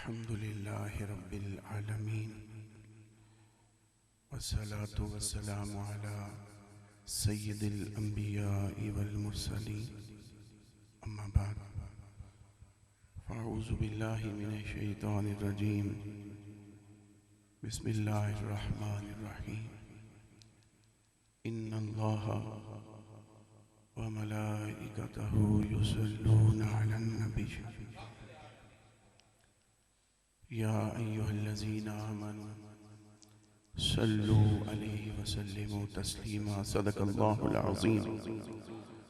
अल्हम्दुलिल्लाहि रब्बिल आलमीन वस्सलातु वस्सलामु अला सय्यिदिल अंबिया'i वल मुरसलीन अम्मा बाद फ़अऊज़ु बिल्लाहि मिनश शैतानिर रजीम बिस्मिल्लाहिर रहमानिर रहीम इन्नल्लाहा व मलाइकतहु युसल्लूना अलन नबी या अय्युहल्लज़ीना आमनू सल्लू अलैहि वसल्लिमू तस्लीमा सदक़ल्लाहुल अज़ीम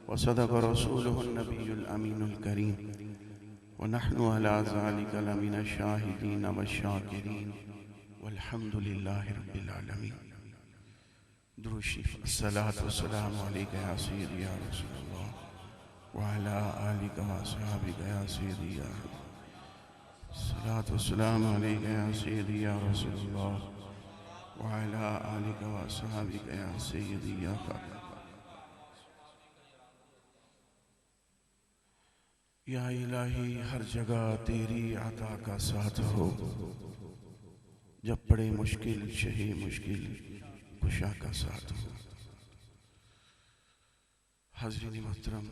व सदक़ रसूलुहुन नबियुल अमीनुल करीम व नहनु अला ज़ालिका लमिनश शाहिदीन वश्शाकिरीन वल्हम्दुलिल्लाहि रब्बिल आलमीन। दुरूद शरीफ। अस्सलातु वस्सलामु अलैका या सय्यदी या रसूलल्लाह व अला आलिका व अस्हाबिका या सय्यदी या अस्सलातु वस्सलामु अलैका या सय्यदी या रसूलल्लाह व अला आलिका व अस्हाबिका या सय्यदी या या इलाही, हर जगह तेरी अता का साथ हो, जब पड़े मुश्किल शहे मुश्किल कुशा का साथ हो। हाज़रीन मोहतरम,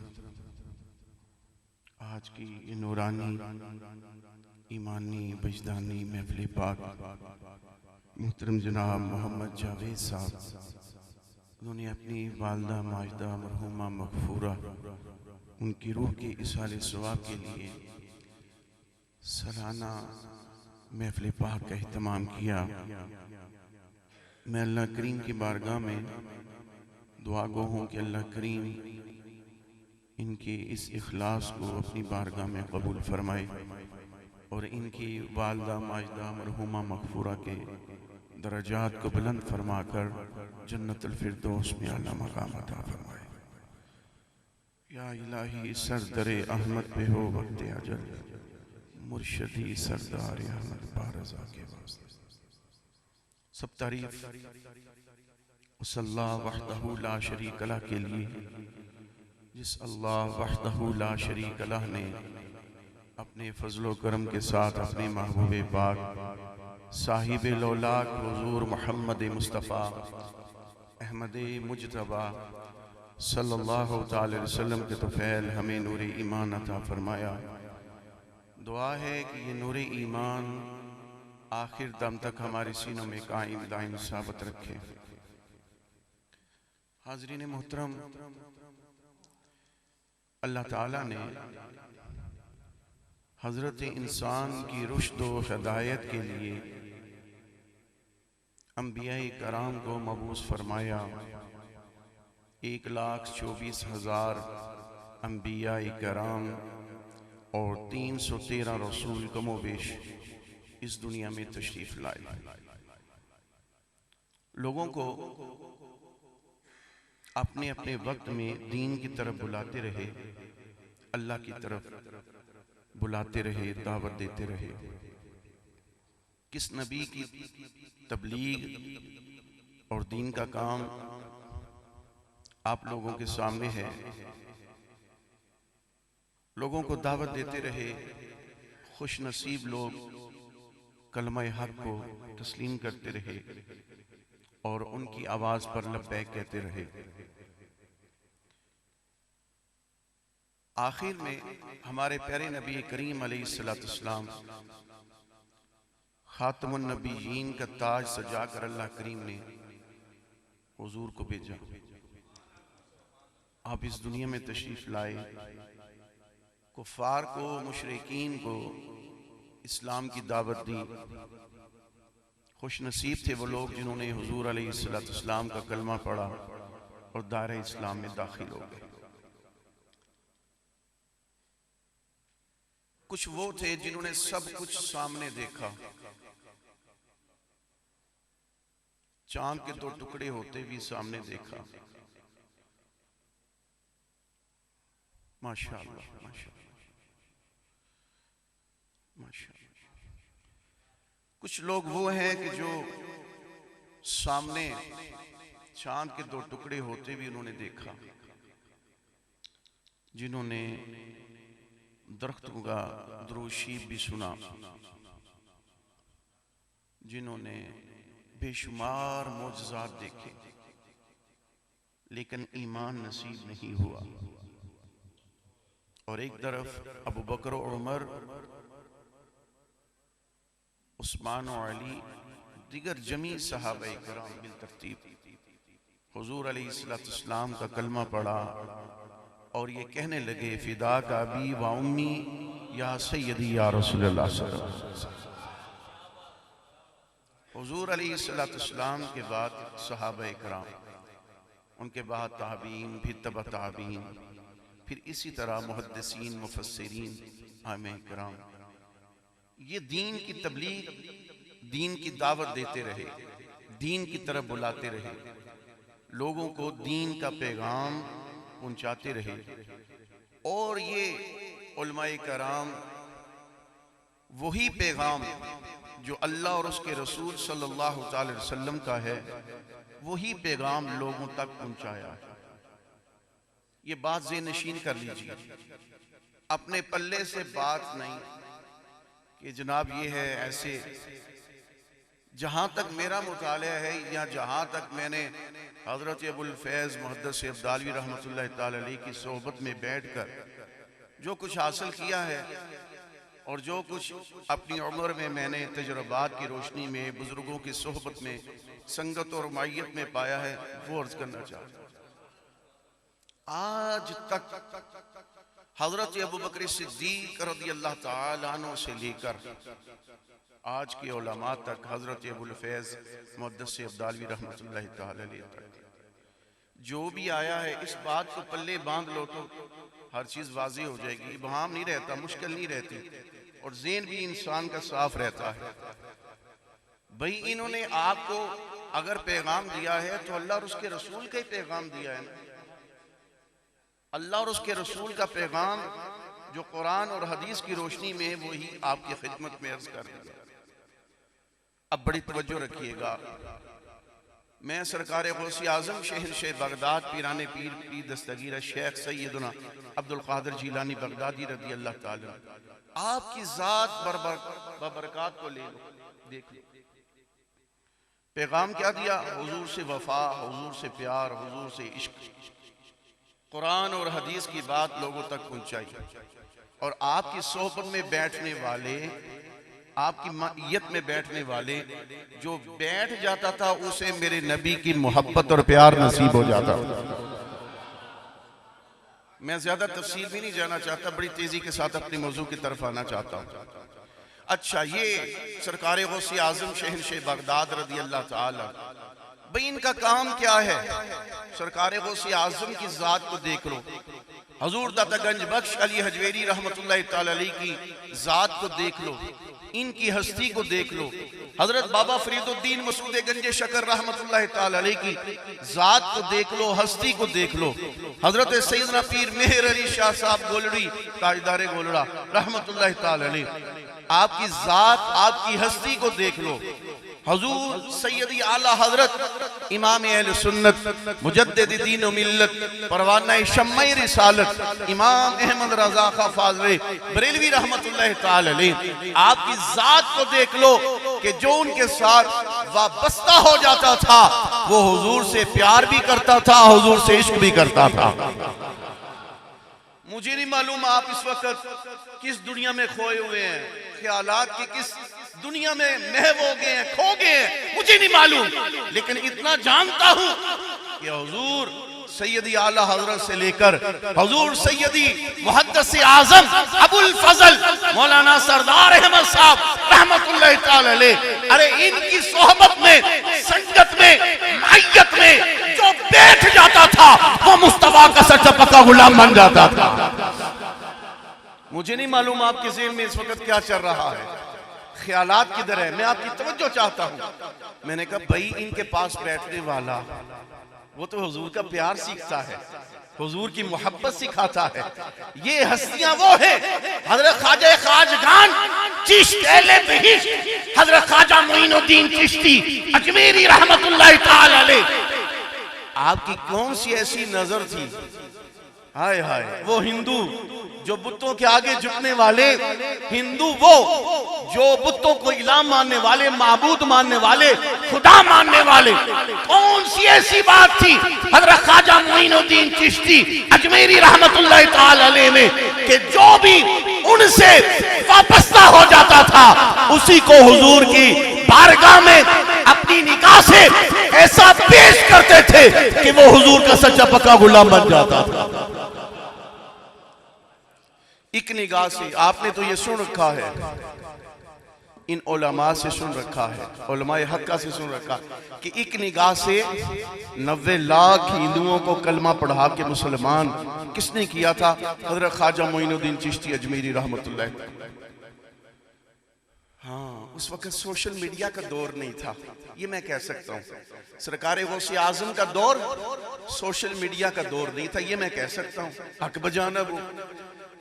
आज की ये नूरानी ईमानी वजदानी महफिल पाक मोहतरम जनाब मोहम्मद जावेद साहब, उन्होंने अपनी वालदा माजदा मरहुमा मगफूरा, उनकी रूह के इसाले सवाब के लिए सालाना महफिल पाक का एहतमाम किया। मैं अल्लाह करीम की बारगाह में दुआ गो हूँ कि अल्लाह करीम इनके इस इखलास को अपनी बारगाह में कबूल फरमाए और इनकी वालदा माजदा मरहुमा मगफूरा के दरजात को बुलंद फरमाकर जन्नतुल फिरदौस में आला मकाम अता फरमाए। या इलाही, सरदरे अहमद पे हो वक्ते अजल, मुर्शदी सरदार अहमद बारज़ा के वास्ते। सब तारीफ उस अल्लाह वहदहू ला शरीक लह के लिए, जिस अल्लाह वहदहू ला शरीक लह ने अपने फजलो करम के साथ अपने महबूब पाक साहिब लौलाक हुजूर मोहम्मद मुस्तफ़ा अहमद मुजतबा सल्लल्लाहु अलैहि वसल्लम के तोफ़ैल हमें नूर ईमान अता फरमाया। दुआ है कि ये नूर ईमान आखिर दम तक हमारे सीनों में कायम दायम साबित रखे। हाज़रीन मोहतरम, अल्लाह ताला ने हज़रत इंसान की रुश्द व हिदायत के लिए अंबिया-ए कराम को मबूस फरमाया। 1,24,000 अंबिया-ए कराम और 313 रसूल कमोबेश इस दुनिया में तशरीफ लाए। लोगों को अपने अपने वक्त में दीन की तरफ बुलाते रहे, अल्लाह की तरफ बुलाते रहे, दावत देते रहे। किस नबी की तबलीग और दीन का काम आप लोगों के सामने है। लोगों को दावत देते रहे, खुश नसीब लोग कलमा हक को तस्लीम करते रहे और उनकी आवाज पर लब्बैक कहते रहे। आखिर में हमारे प्यारे नबी करीम अलैहिस्सलाम खातमुन नबीयीन का ताज सजा कर अल्लाह करीम ने हुजूर को भेजा। आप इस दुनिया में तशरीफ लाए, कुफार को, मुशरिकीन को इस्लाम की दावत दी। खुश नसीब थे वो लोग जिन्होंने हुजूर अलैहिस्सलाम का कलमा पढ़ा और दायरे इस्लाम में दाखिल हो गए। कुछ वो थे जिन्होंने सब कुछ सामने देखा, चांद के 2 टुकड़े होते भी सामने देखा। माशाअल्लाह, माशाअल्लाह, माशाअल्लाह। कुछ लोग वो हैं कि जो सामने चांद के 2 टुकड़े होते भी उन्होंने देखा, जिन्होंने दरख्तों का दुरूद शरीफ भी सुना, जिन्होंने बेशुमार मोजज़ात देखे लेकिन ईमान नसीब नहीं हुआ, और एक तरफ अबू बकर और उमर, उस्मान और अली, दिगर जमी सहाबा किराम बिल तरतीब हुजूर अलैहिस्सलाम का कलमा पढ़ा और ये कहने लगे, फिदा का अबी व उम्मी या सय्यदी या रसूलल्लाह सल्लल्लाहु अलैहि वसल्लम। हुजूर अलैहिस्सलाम के बाद सहाबा किराम, उनके बाद ताबीन, फिर तबा ताबीन, फिर इसी तरह मुहद्दिसीन, मुफस्सिरीन, आइम्मा किराम, ये दीन की तबलीग, दीन की दावत देते रहे, दीन की तरफ बुलाते रहे, लोगों को दीन का पैगाम पहुंचाते रहे। और ये उलमाए कराम वही पैगाम जो अल्लाह और उसके रसूल सल्लल्लाहु अलैहि वसल्लम का है, वही पैगाम लोगों तक पहुंचाया है। ये बात ज़ेहनशीन कर लीजिए, अपने पल्ले से बात नहीं कि जनाब ये है ऐसे। जहाँ तक मेरा मुताला है या जहाँ तक मैंने हज़रत अबुल फैज़ मुहद्दिस अब्दालवी रहमतुल्लाह ताला अलैह की सोहबत में बैठकर जो कुछ हासिल किया है और जो कुछ अपनी उम्र में मैंने तजुर्बात की रोशनी में, बुजुर्गों की सोहबत में, संगत और मायत में पाया है, वो अर्ज करना चाहता हूँ। आज तक हज़रत अबू बकर सिद्दीक़ रज़ियल्लाहु ताला अन्हु से लेकर आज के उलमा तक, हज़रत अबुल फैज़ मुहद्दिस अब्दालवी रहमतुल्लाह ताला अलैह तक जो भी आया है, इस बात को पल्ले बांध लो तो हर चीज़ वाज़ेह हो जाएगी। इबहाम नहीं रहता, मुश्किल नहीं रहती, और ज़हन भी इंसान का साफ रहता है। भाई इन्होंने आपको अगर पैगाम दिया है तो अल्लाह और उसके रसूल का ही पैगाम दिया है ना। अल्लाह और उसके रसूल का पैगाम जो कुरान और हदीस की रोशनी में है, वही आपकी खिदमत में अर्ज कर दिया। अब बड़ी तवज्जो रखिएगा, मैं सरकार गौसे आज़म शहंशाह बगदाद पीराने पीर की दस्तगीर शेख सैयदना अब्दुल कादिर जिलानी बगदादी रज़ी अल्लाह ताला आपकी ज़ात बरकत को ले लो, देख लो पैगाम क्या दिया। हुजूर से वफा, हुजूर से प्यार, हुजूर से इश्क, कुरान और हदीस की बात लोगों तक पहुंचाई। और आपकी सोहबत में बैठने वाले, आपकी मय्यत में बैठने वाले जो बैठ जाता था, उसे मेरे नबी की मोहब्बत और प्यार नसीब हो जाता। मैं ज्यादा तफसील भी नहीं जाना चाहता, बड़ी तेजी के साथ अपने मौजू की तरफ आना चाहता हूँ। अच्छा, ये सरकार गौसे आज़म शहंशाह बगदाद रज़ी अल्लाह ताला, भाई इनका काम क्या है? सरकार गौसे आज़म की जात को देख लो, हजूर दाता गंज बख्श अली हजवेरी रहमतुल्लाह ताला अलैह की जात को देख लो, इनकी हस्ती को देख लो, हजरत बाबा फरीदुद्दीन मसूद गंज शकर रहमतुल्लाह ताला अलैह की जात को देख लो, हस्ती को देख लो, हजरत सैयदना पीर मेहर अली शाह साहब गोलड़ी ताजदार गोलड़ा रहमतुल्लाह ताला अलैह, आपकी जात, आपकी हस्ती को देख लो। हजूर सैयदी आला हजरत इमाम अहले सुन्नत मुजद्दिद दीन व मिल्लत परवाना शम्मा रिसालत इमाम अहमद रजा खा फाज़ले बरेलवी रहमतुल्लाह ताला अलैह, आपकी जात को देख लो कि जो उनके साथ वाबस्ता हो जाता था, वो हुजूर से प्यार भी करता था, हुजूर से इश्क भी करता था। मुझे नहीं मालूम आप इस वक्त किस दुनिया में खोए हुए हैं, ख्यालात की किस दुनिया में महव हो गए हैं, खो गए हैं, मुझे नहीं मालूम, लेकिन इतना जानता हूं कि हुजूर सैयदी आला हजरत से लेकर हुजूर सैयदी मुहद्दिस आज़म अबुल फजल मौलाना सरदार अहमद साहब रहमतुल्लाह ताला अलैह, अरे इनकी सोहबत में, संगत में, मायत में जो बैठ जाता था, वो मुस्तफा का सच्चा पक्का गुलाम बन जाता था। मुझे नहीं मालूम आपके ज़हन में इस वक्त क्या चल रहा है, ख्यालात किधर है, मैं आपकी तवज्जो चाहता हूं। मैंने कहा भाई इनके पास बैठने वाला वो तो हुजूर का प्यार सीखता है, हुजूर की मोहब्बत सिखाता है। ये हस्तियां वो है, हजरत ख्वाजा खाजगान चिश्ती, हजरत ख्वाजा मोइनुद्दीन चिश्ती अजमेरी रहमतुल्लाह ताला अलैह। आपकी कौन सी ऐसी नजर थी, हाय हाय, वो हिंदू जो बुतों के आगे झुकने वाले, हिंदू वो जो बुतों को इलाह मानने वाले, माबूद मानने वाले, खुदा मानने वाले। कौन सी ऐसी बात थी हजरत ख्वाजा मोइनुद्दीन चिश्ती अजमेरी रहमतुल्लाह ताला अलैह में कि जो भी उनसे वापस्ता हो जाता था उसी को हुजूर की बारगाह में अपनी निगाह से ऐसा पेश करते थे कि वो हुजूर का सच्चा पक्का गुलाम बन जाता था। एक निगाह से आपने तो ये सुन रखा है, इन उलमा से सुन रखा है, उलमाए हक्का से सुन रखा कि एक निगाह से 90 लाख हिंदुओं को कलमा पढ़ा के मुसलमान किसने किया था? हजरत ख्वाजा मोइनुद्दीन चिश्ती अजमेरी रहमतुल्लाह। हाँ, उस वक्त सोशल मीडिया का दौर नहीं था, ये मैं कह सकता हूँ। सरकार गौसे आजम का दौर सोशल मीडिया का दौर नहीं था, ये मैं कह सकता हूँ। हक बजाना वो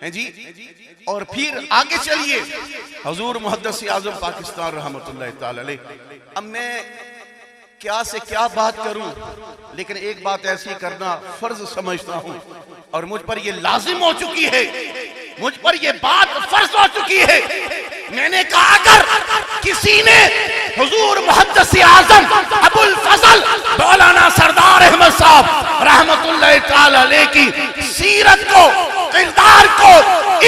है जी। और फिर आगे चलिए, हुजूर मुहद्दिस आज़म पाकिस्तान रहमतुल्लाह ताला अलैह। अब मैं क्या से क्या बात करूं, लेकिन एक बात ऐसी करना फर्ज समझता हूं और मुझ पर ये लाजिम हो चुकी है, मुझ पर ये बात फर्ज हो चुकी है। मैंने कहा अगर किसी ने हुजूर मुहद्दिस आज़म अबुल फजल मौलाना सरदार अहमद साहब रहमतुल्लाह ताला अलैह की सीरत को, किरदार को,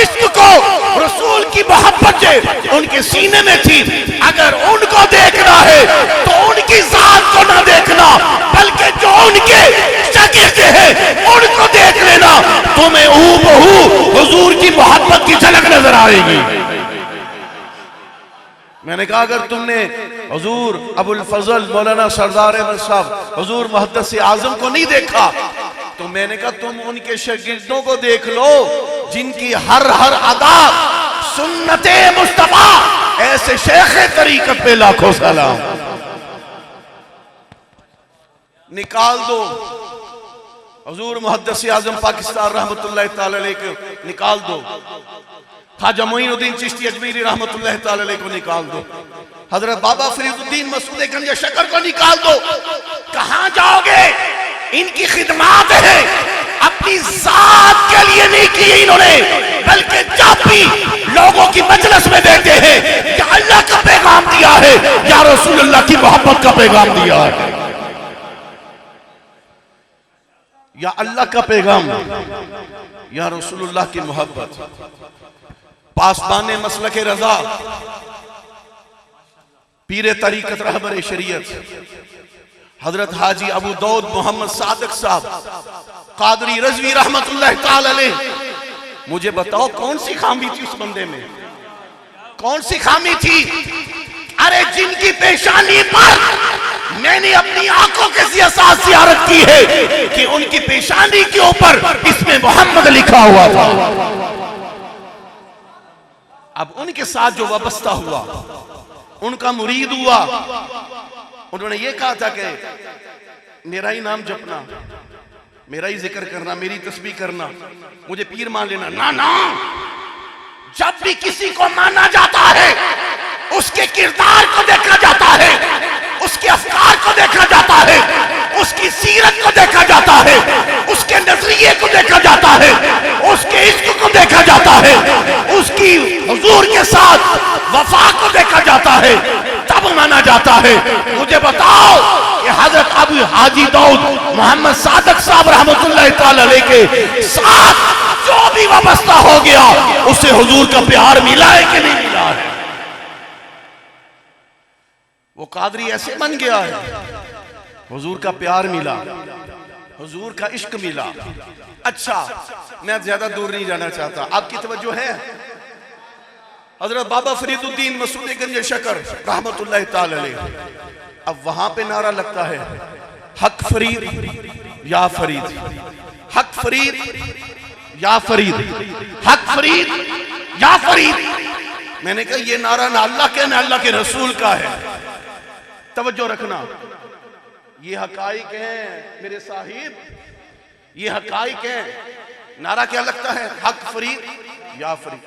इश्क को, रसूल की मोहब्बत जो उनके सीने में थी, अगर उनको देखना है तो उनकी जात को ना देखना, बल्कि जो उनके शागिर्द हैं उनको देख लेना, तुम्हें हूबहू हुजूर की मोहब्बत की झलक नजर आएगी। मैंने कहा अगर तुमने हुजूर अबुल फजल मौलाना सरदार अहमद साहब हुजूर मुहद्दिस आज़म को नहीं देखा, तो मैंने कहा तुम उनके शागिर्दों को देख लो जिनकी हर हर अदा सुन्नते मुस्तफा। ऐसे शेख तरीकत पे लाखों सलाम। निकाल दो हुजूर मुहद्दिस आज़म पाकिस्तान रहमतुल्लाह ताला अलैह को, निकाल दो ख्वाजा मोइनुद्दीन चिश्ती अजमेरी रहमतुल्लाह ताला अलैह को निकाल दो, हजरत बाबा फरीदुद्दीन मसूद गंज शकर को निकाल दो। कहां जाओगे? इनकी खिदमत है, अपनी जात के लिए नहीं की इन्होंने, बल्कि जब भी लोगों की मजलिस में देते हैं या अल्लाह का पैगाम दिया है या रसूलुल्लाह की मोहब्बत का पैगाम दिया है, या अल्लाह का पैगाम या रसूलुल्लाह की मोहब्बत। पासबाने मसलक रजा, पीर तरीकत रहबर शरीयत हजरत हाजी अबू दाऊद मोहम्मद सादिक साहब कादरी रज़वी रहमतुल्लाह ताला अलैह, मुझे बताओ कौन सी खामी थी उस बंदे में? कौन सी खामी थी? अरे जिनकी पेशानी पर मैंने अपनी आंखों के साथ ज़ियारत की है कि उनकी पेशानी के ऊपर इसमें मोहम्मद लिखा हुआ था। अब उनके साथ जो वाबस्ता हुआ, उनका मुरीद हुआ, उन्होंने ये कहा था कि मेरा ही नाम जपना, मेरा ही जिक्र करना, मेरी तस्बीह करना, मुझे पीर मान लेना। ना ना, जब भी किसी को माना जाता है उसके किरदार को देखा जाता है, उसके अफकार को देखा जाता है, उसकी सीरत को देखा जाता है, उसके नजरिए को देखा जाता है, उसके इश्क को देखा जाता है, उसकी हुजूर के साथ वफा को देखा जाता है, तब माना जाता है। मुझे बताओ कि हजरत अबू हाजी दाऊद मोहम्मद सादिक साहब रहमतुल्लाह ताला अलैह के साथ जो भी वाबस्ता हो गया उसे हुजूर का प्यार मिला है कि नहीं मिला है? वो कादरी ऐसे बन गया है, हुजूर का प्यार मिला, हुजूर का इश्क मिला। अच्छा, मैं ज्यादा दूर नहीं जाना चाहता, आपकी तवज्जो है? हजरत बाबा फरीदुद्दीन मसूद गंज शकर रहमतुल्लाह ताला अलैह, अब वहां पे नारा लगता है हक फरीद या फरीद, हक फरीद या फरीद, हक फरीद या फरीद। मैंने कहा ये नारा ना अल्लाह के ना अल्लाह के रसूल का है। तवज्जो रखना, ये हकाइक हैं मेरे साहिब, ये हकाइक हैं। नारा क्या लगता है? हक फरीद या फरीद।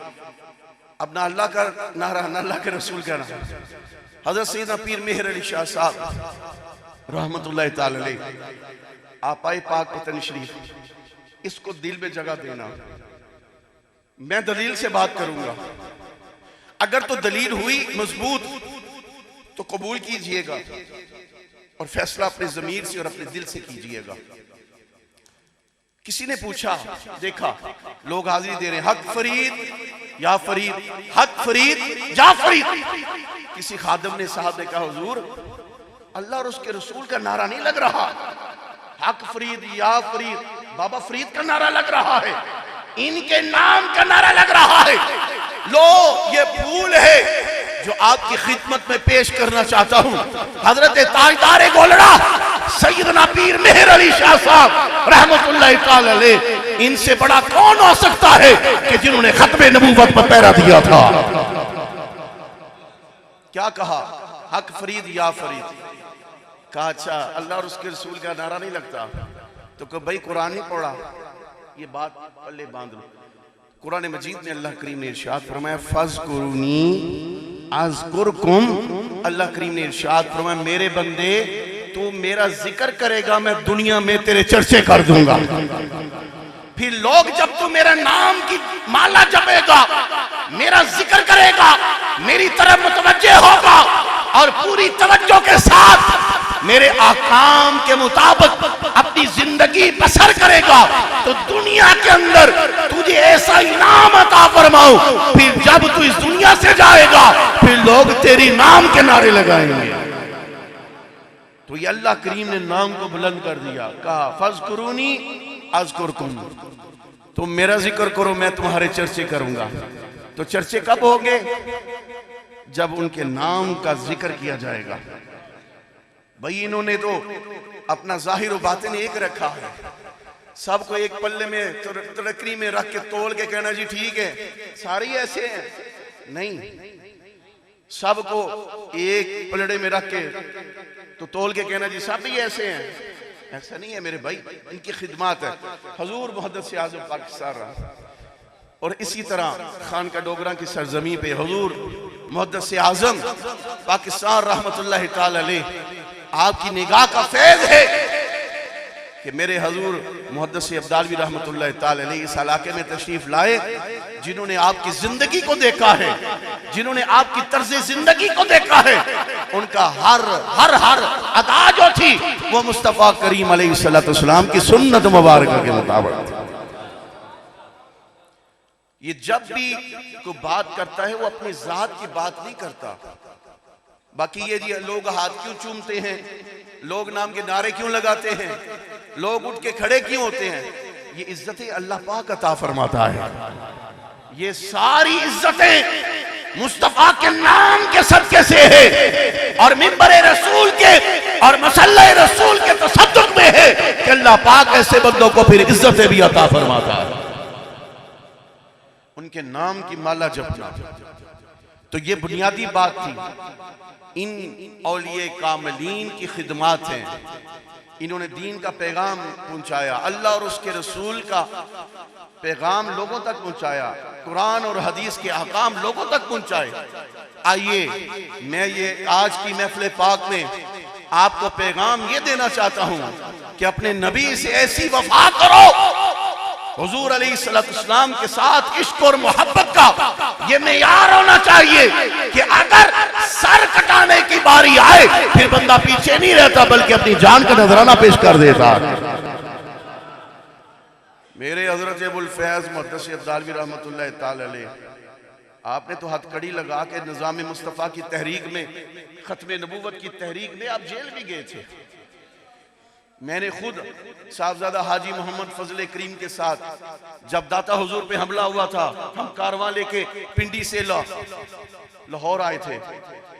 अब ना अल्लाह का नारा ना अल्लाह के रसूल का नारा। हजरत सैयदना पीर मेहर अली शाह साहब रहमतुल्लाह ताला अलैह, आप आए पाक वतन शरीफ, इसको दिल में जगह देना। मैं दलील से बात करूंगा। अगर तो दलील हुई मजबूत तो कबूल कीजिएगा और फैसला अपने जमीर से और अपने दिल से कीजिएगा। किसी ने पूछा, देखा लोग हाजिरी दे रहे हैं, हक फरीद या फरीद, हक फरीद या फरीद। किसी खादिम ने साहब ने कहा, हुजूर अल्लाह और उसके रसूल का नारा नहीं लग रहा, हक फरीद या फरीद, बाबा फरीद का नारा लग रहा है, इनके नाम का नारा लग रहा है। लो ये फूल है जो आपकी खिदमत में पेश करना चाहता हूं। हजरत ताजदार गोलड़ा सैयदना पीर मेहर अली शाह साहब रहमतुल्लाह ताला अलैह, इनसे बड़ा कौन हो सकता है कि जिन्होंने खत्मे नबूवत पर पहरा दिया था। क्या कहा, हक फरीद या फरीद। कहा अच्छा अल्लाह और उसके रसूल का नारा नहीं लगता, तो कब भाई कुरान नहीं पढ़ा, ये बात पल्ले बांध लो। कुरान मजीद में अल्लाह करीम ने इरशाद फरमाया, फज़कुरूनी अज़कुरकुम। अल्लाह करीम ने इरशाद फरमाया, मेरे बंदे तू मेरा जिक्र करेगा मैं दुनिया में तेरे चर्चे कर दूंगा। फिर लोग जब तू मेरा नाम की माला जपेगा, मेरा जिक्र करेगा, मेरी तरफ मुतवज्जे होगा और पूरी तवज्जो के साथ मेरे आकाम के मुताबिक अपनी जिंदगी बसर करेगा, तो दुनिया के अंदर तुझे ऐसा इनाम अता फरमाऊं, फिर जब तू इस दुनिया से जाएगा फिर लोग तेरी नाम के नारे लगाएंगे। तो ये अल्लाह करीम ने नाम को बुलंद कर दिया, कहा फज़कुरूनी अज़कुरकुम, तुम मेरा जिक्र करो मैं तुम्हारे चर्चे करूंगा। तो चर्चे कब होंगे, जब उनके नाम का जिक्र किया जाएगा। भाई इन्होंने तो अपना जाहिर और बातिन एक रखा है, सबको एक पल्ले में तरकरी में रख के तोल के कहना जी ठीक है सारे ही ऐसे हैं, नहीं, सबको एक पलड़े में रख के तो तोल के कहना जी सब ही ऐसे हैं, ऐसा नहीं है मेरे भाई। इनकी खिदमत है। हुजूर मुहद्दिस आज़म पाकिस्तान रहा, और इसी तरह खान का डोगरा की सरजमी पे हुजूर मुहद्दिस आज़म पाकिस्तान रहमतुल्लाह ताला अलैह, आपकी निगाह का फैज़ है कि मेरे हुजूर मुहद्दिस अब्दालवी रहमतुल्लाह ताला अलैह इस इलाके में तशरीफ लाए, जिन्होंने आपकी जिंदगी को देखा है, जिन्होंने आपकी तर्ज जिंदगी को देखा है, उनका हर हर हर अदा जो थी वो मुस्तफ़ा करीम अलैहिस्सलाम की सुन्नत मुबारक के मुताबिक। ये जब भी कोई बात करता है वो अपनी जात की बात नहीं करता। बाकी ये जी लोग हाथ क्यों चूमते हैं, लोग नाम के नारे क्यों लगाते हैं, लोग उठ के खड़े क्यों होते हैं, ये इज्जतें अल्लाह पाक अता फरमाता है। ये सारी इज्जतें मुस्तफा के नाम के सदके से है और मिंबर रसूल के और मसल्ला रसूल के तसद्दुक में है कि अल्लाह पाक ऐसे बंदों को फिर इज्जतें भी अता फरमाता है। उनके नाम की माला जपना, तो ये बुनियादी बात थी। इन औलिये कामिलीन की खिदमत है, इन्होंने दीन का पैगाम पहुंचाया, अल्लाह और उसके रसूल का पैगाम लोगों तक पहुंचाया, कुरान और हदीस के अहकाम लोगों तक पहुंचाए। आइए मैं ये आज की महफिल पाक में आपको पैगाम ये देना चाहता हूं कि अपने नबी से ऐसी वफा करो, हुजूर अलैहिस्सलाम के साथ इश्क और मोहब्बत का ये मेयार होना चाहिए कि अगर सर कटाने की बारी आए फिर बंदा पीछे नहीं रहता बल्कि अपनी जान का नजराना पेश कर देता। मेरे हजरत अबुल फैज मुहद्दिस अब्दालवी रहमतुल्लाह ताला अलैह, आपने तो हथकड़ी लगा के निज़ाम मुस्तफ़ा की तहरीक में, खत्म नबूवत की तहरीक में आप जेल भी गए थे। मैंने खुद साहबजादा हाजी मोहम्मद फजल करीम के साथ जब दाता हुजूर पे हमला हुआ था, हम कारवां लेके पिंडी से लाहौर आए थे,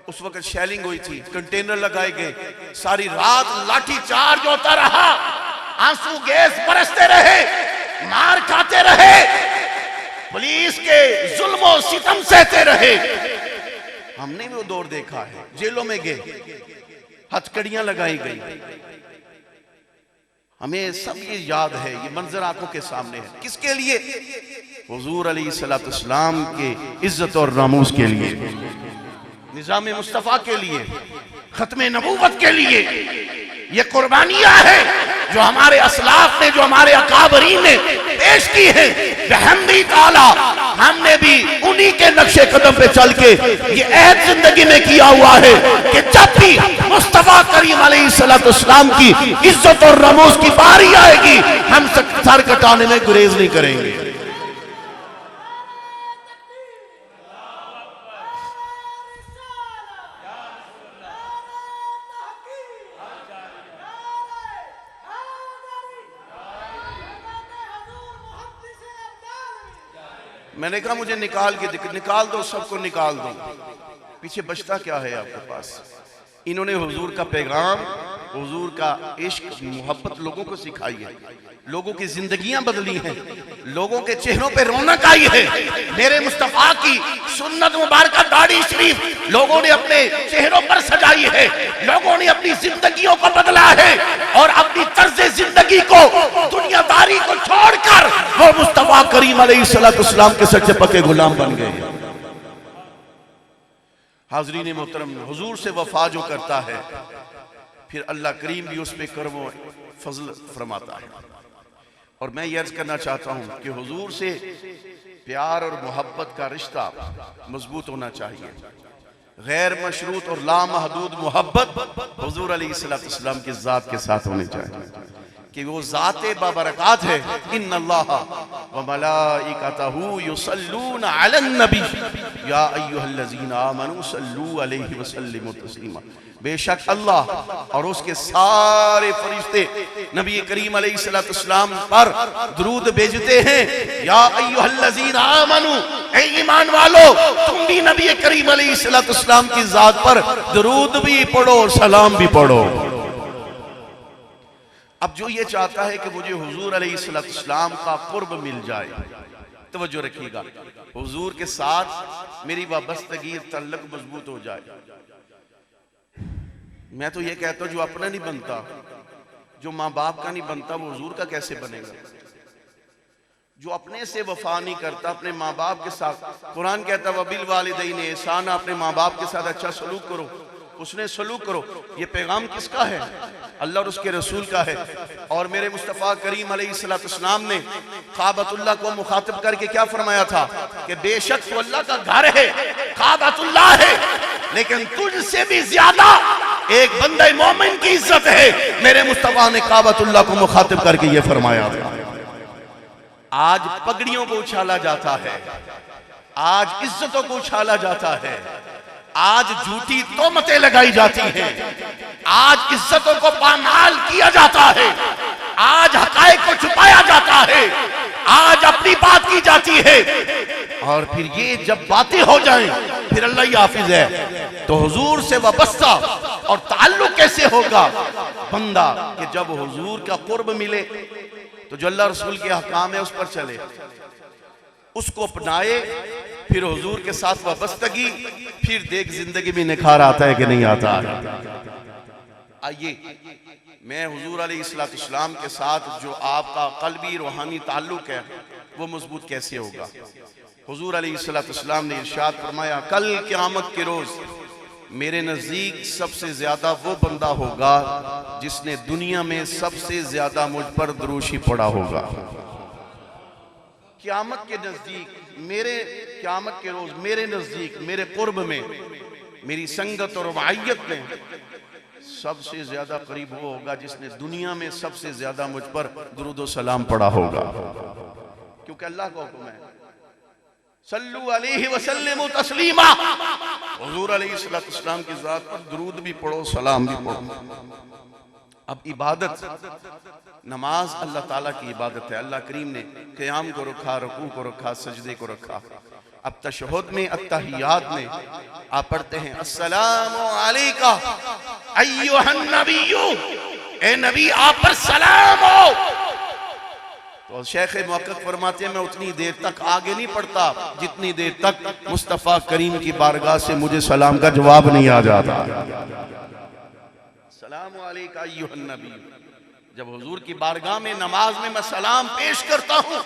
उस वक्त शेलिंग हुई थी, कंटेनर लगाए गए, सारी रात लाठी चार्ज होता रहा, आंसू गैस बरसते रहे, मार खाते रहे, पुलिस के जुल्म और सितम सहते रहे। हमने वो दौर देखा है, जेलों में गए, हथकड़ियां लगाई गई, हमें सब ये याद है, ये मंजर आंखों के सामने है। किसके लिए? हुजूर अलैहिस्सलाम के इज्जत और नामूस के लिए, निजाम मुस्तफा के लिए, खत्मे नबूवत के लिए। ये कुर्बानियां हैं जो हमारे असलाफ ने, जो हमारे अकाबरीन ने पेश की है। रहमदी ताला हमने भी उन्हीं के नक्शे कदम पे चल के ये अहद जिंदगी में किया हुआ है कि जब भी मुस्तफा करीम अलैहिस्सलाम की इज्जत और नमूज की बारी आएगी, हम सर कटाने में गुरेज नहीं करेंगे। मैंने कहा मुझे निकाल दो, सबको निकाल दो, पीछे बचता क्या है आपके पास। इन्होंने हुजूर का पैगाम, हुजूर का इश्क, मोहब्बत लोगों को सिखाई है, लोगों की जिंदगियां बदली हैं, लोगों के चेहरों पे रौनक आई है। मेरे मुस्तफा की सुन्नत मुबारक दाढ़ी शरीफ लोगों ने अपने चेहरों पर सजाई है, लोगों ने अपनी जिंदगियों को बदला है और अपनी तर्ज जिंदगी को, दुनियादारी को छोड़कर वो मुस्तफा करीम अलैहिस्सलाम के सच्चे पक्के गुलाम बन गए। हाज़रीन मोहतरम, हुजूर से वफा जो करता है फिर अल्लाह करीम भी उस पर करम फजल फरमाता है। और मैं ये अर्ज करना चाहता हूं कि हुजूर से प्यार और मोहब्बत का रिश्ता मजबूत होना चाहिए। गैर मशरूत और लामहदूद मोहब्बत हुजूर अलैहिस्सलाम की जात के साथ होनी चाहिए कि वो जाते बाबरकात है। इन्नल्लाह व मलाइकतहू युसल्लूना अलन नबी या अय्युहल्लज़ीना आमनू सल्लू अलैहि व सल्लिमू तस्लीमा। बेशक अल्लाह और उसके सारे फरिश्ते नबी करीम अलैहिस्सलाम पर दुरूद भेजते हैं। या अय्युहल्लज़ीना आमनू, ए ईमान वालो, तुम भी नबी करीम अलैहिस्सलाम की जात पर दुरूद भी पढ़ो और सलाम भी पढ़ो। अब जो ये चाहता है कि मुझे हुजूर अलैहिस्सलाम का कुर्ब मिल जाए, तवज्जो रखिएगा, हुजूर के साथ मेरी वाबस्तगी, तल्लुक मजबूत हो जाए। मैं तो ये कहता हूं जो अपना नहीं बनता, जो माँ बाप का नहीं बनता, वो हुजूर का कैसे बनेगा। जो अपने से वफा नहीं करता अपने माँ बाप के साथ, कुरान कहता है वबिल वालिदैन एहसाना, अपने माँ बाप के साथ अच्छा सलूक करो, उसने सलूक करो। ये पैगाम किसका है? अल्लाह और उसके रसूल का है। और मेरे मुस्तफ़ा करीम अलैहिस्सलाम ने काबतुल्लाह को मुखातिब करके क्या फरमाया था कि बेशक तो अल्लाह का घर है, काबतुल्लाह है, लेकिन तुझसे भी ज्यादा एक बंदे मोमिन की इज्जत है। मेरे मुस्तफ़ा ने काबतुल्लाह को मुखातिब करके ये फरमाया था। आज पगड़ियों को उछाला जाता है, आज इज्जतों को उछाला जाता है, आज झूठी तोहमतें लगाई जाती हैं, आज इज्जतों को पामाल किया जाता है, आज हकायक को छुपाया जाता है, आज अपनी बात की जाती है। और फिर ये जब बातें हो जाएं फिर अल्लाह ही हाफिज है। तो हुजूर से वाबस्ता और ताल्लुक कैसे होगा बंदा कि जब हुजूर का कुर्ब मिले तो जो अल्लाह रसूल के अहकाम है उस पर चले, उसको अपनाए, फिर हुजूर के साथ वाबस्तगी, फिर देख जिंदगी में निखार आता है कि नहीं आता। आइए मैं हुजूर अलैहिस्सलाम के साथ जो आपका कल्बी रूहानी ताल्लुक है वो मजबूत कैसे होगा। हुजूर अलैहिस्सलाम ने इरशाद फरमाया, कल क़यामत के रोज मेरे नजदीक सबसे ज्यादा वो बंदा होगा जिसने दुनिया में सबसे ज्यादा मुझ पर दुरूशी पढ़ा होगा। क़यामत के नजदीक, मेरे क़यामत के रोज मेरे नजदीक, मेरे कुर्ब में, मेरी संगत और मायत में सबसे ज्यादा करीब वो होगा जिसने दुनिया में सबसे ज्यादा मुझ पर दुरूद व सलाम पढ़ा होगा। क्योंकि अल्लाह का हुक्म है सल्लू अलैहि वसल्लिमू तस्लीमा। हुजूर अलैहिस्सलाम की जात पर दुरूद भी पढ़ो, सलाम भी पढ़ो। अब इबादत, नमाज अल्लाह ताला की इबादत है। अल्लाह करीम ने क़याम को रखा, रुकू को रखा, सजदे को रखा। अब तशहुद में, अत्तहियात में आप पढ़ते हैं अस्सलामु अलैका अय्युहन नबिय्यु, ए नबी आप पर सलाम हो। तो शेख मुहक्किक फरमाते हैं मैं उतनी देर तक आगे नहीं पढ़ता जितनी देर तक मुस्तफ़ा करीम की बारगाह से मुझे सलाम का जवाब नहीं आ जाता। सलामु अलैका अय्युहन नबी, जब हुजूर की बारगाह में नमाज में मैं सलाम पेश करता हूँ,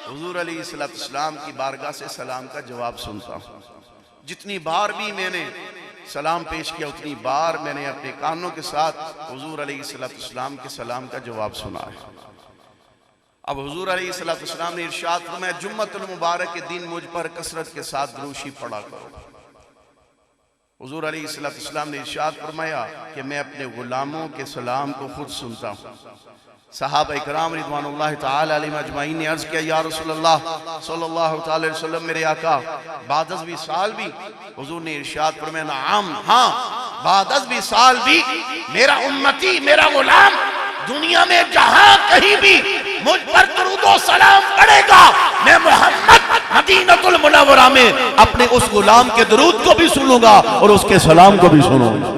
हुजूर अलैहिस्सलाम की बारगाह से सलाम का जवाब सुनता हूँ। जितनी बार भी मैंने सलाम पेश किया उतनी बार मैंने अपने कानों के साथ हुजूर अलैहिस्सलाम के सलाम का जवाब सुना है। अब हुजूर अलैहिस्सलाम ने इरशाद फरमाया, जुम्मतुल मुबारक के दिन मुझ पर कसरत के साथ दुरूशी पढ़ा करो। हुजूर अलैहिस्सलाम ने इरशाद फरमाया कि मैं अपने गुलामों के सलाम को खुद सुनता हूँ। सहाबा इकराम रिज़वानुल्लाह तआला अलैहिम अजमाइन ने अर्ज किया, या रसूलल्लाह सल्लल्लाहु अलैहि वसल्लम, मेरे आका बाद 20 साल भी? हुजूर ने इरशाद फरमाया, नाम, हाँ, बाद 20 साल भी मेरा उम्मती, मेरा गुलाम दुनिया में जहां कहीं भी मुझ पर दुरूद सलाम पड़ेगा, मैं मोहम्मद मदीनतुल मुनव्वरा में अपने उस गुलाम के दुरूद को भी सुनूंगा और उसके सलाम को भी सुनूंगा।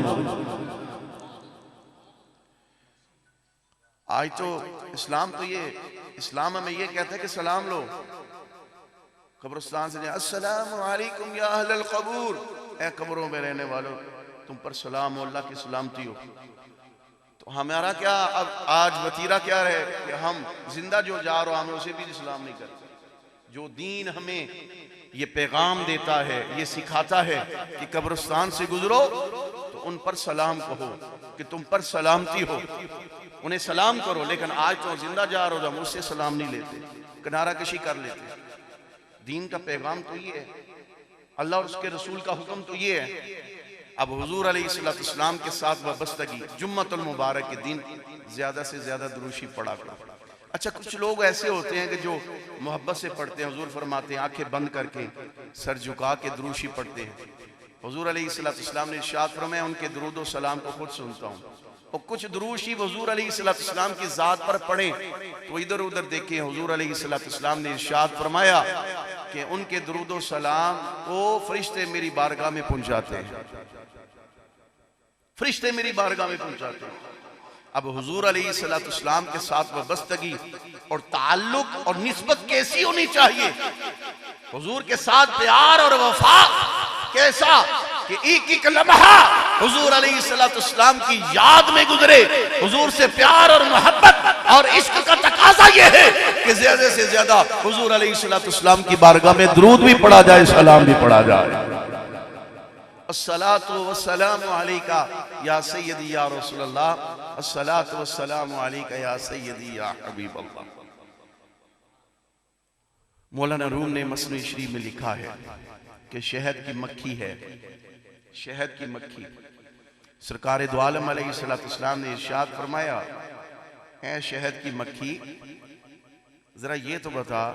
आज तो इस्लाम इस्लाम में ये कहता है कि सलाम लो, कब्रिस्तान से अस्सलामु अलैकुम या अहलल क़बूर, ए कब्रों में रहने वालों तुम पर सलाम हो, अल्लाह की सलामती हो। तो हमारा क्या अब आज वतीरा क्या रहे कि हम जिंदा जो जा रहा हमें उसे भी सलाम नहीं करते। जो दीन हमें ये पैगाम देता है, ये सिखाता है कि कब्रिस्तान से गुजरो तो उन पर सलाम कहो कि तुम पर सलामती हो, उन्हें सलाम करो। लेकिन आज तो जिंदा जा रहे हो, हम उससे सलाम नहीं लेते, किनारा कशी कर लेते। दीन का पैगाम तो ये है, अल्लाह और उसके रसूल का हुक्म तो ये है। अब हुजूर अलैहिस्सलाम के साथ वाबस्तगी, जुम्मतुल मुबारक के दिन ज्यादा से ज्यादा दुरूशी पढ़ा करो। अच्छा, कुछ लोग ऐसे होते हैं कि जो मोहब्बत से पढ़ते हैं, हुजूर फरमाते हैं आंखें बंद करके सर झुका के दुरूशी पढ़ते हैं। हुजूर अलैहिस्सलाम ने इरशाद फरमाया, उनके दुरूद और सलाम को खुद सुनता हूँ। और कुछ दुरूशी हुजूर अलैहिस्सलाम की जात पर पढ़े तो इधर उधर देखें, हुजूर अलैहिस्सलाम ने इरशाद फरमाया कि उनके दुरूद और सलाम को फरिश्ते मेरी बारगाह में पहुंचाते हैं, फरिश्ते मेरी बारगाह में पहुंचाते हैं। अब हुजूर अलैहिस्सलाम के साथ वाबस्तगी और ताल्लुक और निस्बत कैसी होनी चाहिए, हुजूर के साथ प्यार और वफा कैसा कि एक एक लम्हा हुजूर अलैहिस्सलाम की याद में गुजरे। हुजूर से प्यार और मोहब्बत और इश्क का तकाजा ये है कि ज्यादा से ज्यादा हुजूर अलैहिस्सलाम की बारगाह में दुरूद भी पढ़ा जाए, सलाम भी पढ़ा जाए। अस्सलातु वस्सलामु अलैका या सय्यदी या रसूलल्लाह, अस्सलातु वस्सलामु अलैका या सय्यदी या हबीबल्लाह। मौलाना रूम ने मसनू शरीफ में लिखा है कि शहद की मक्खी है, शहद की मक्खी। सरकार दो आलम अलैहिस्सलाम ने इरशाद फरमाया, है शहद की मक्खी, जरा ये तो बता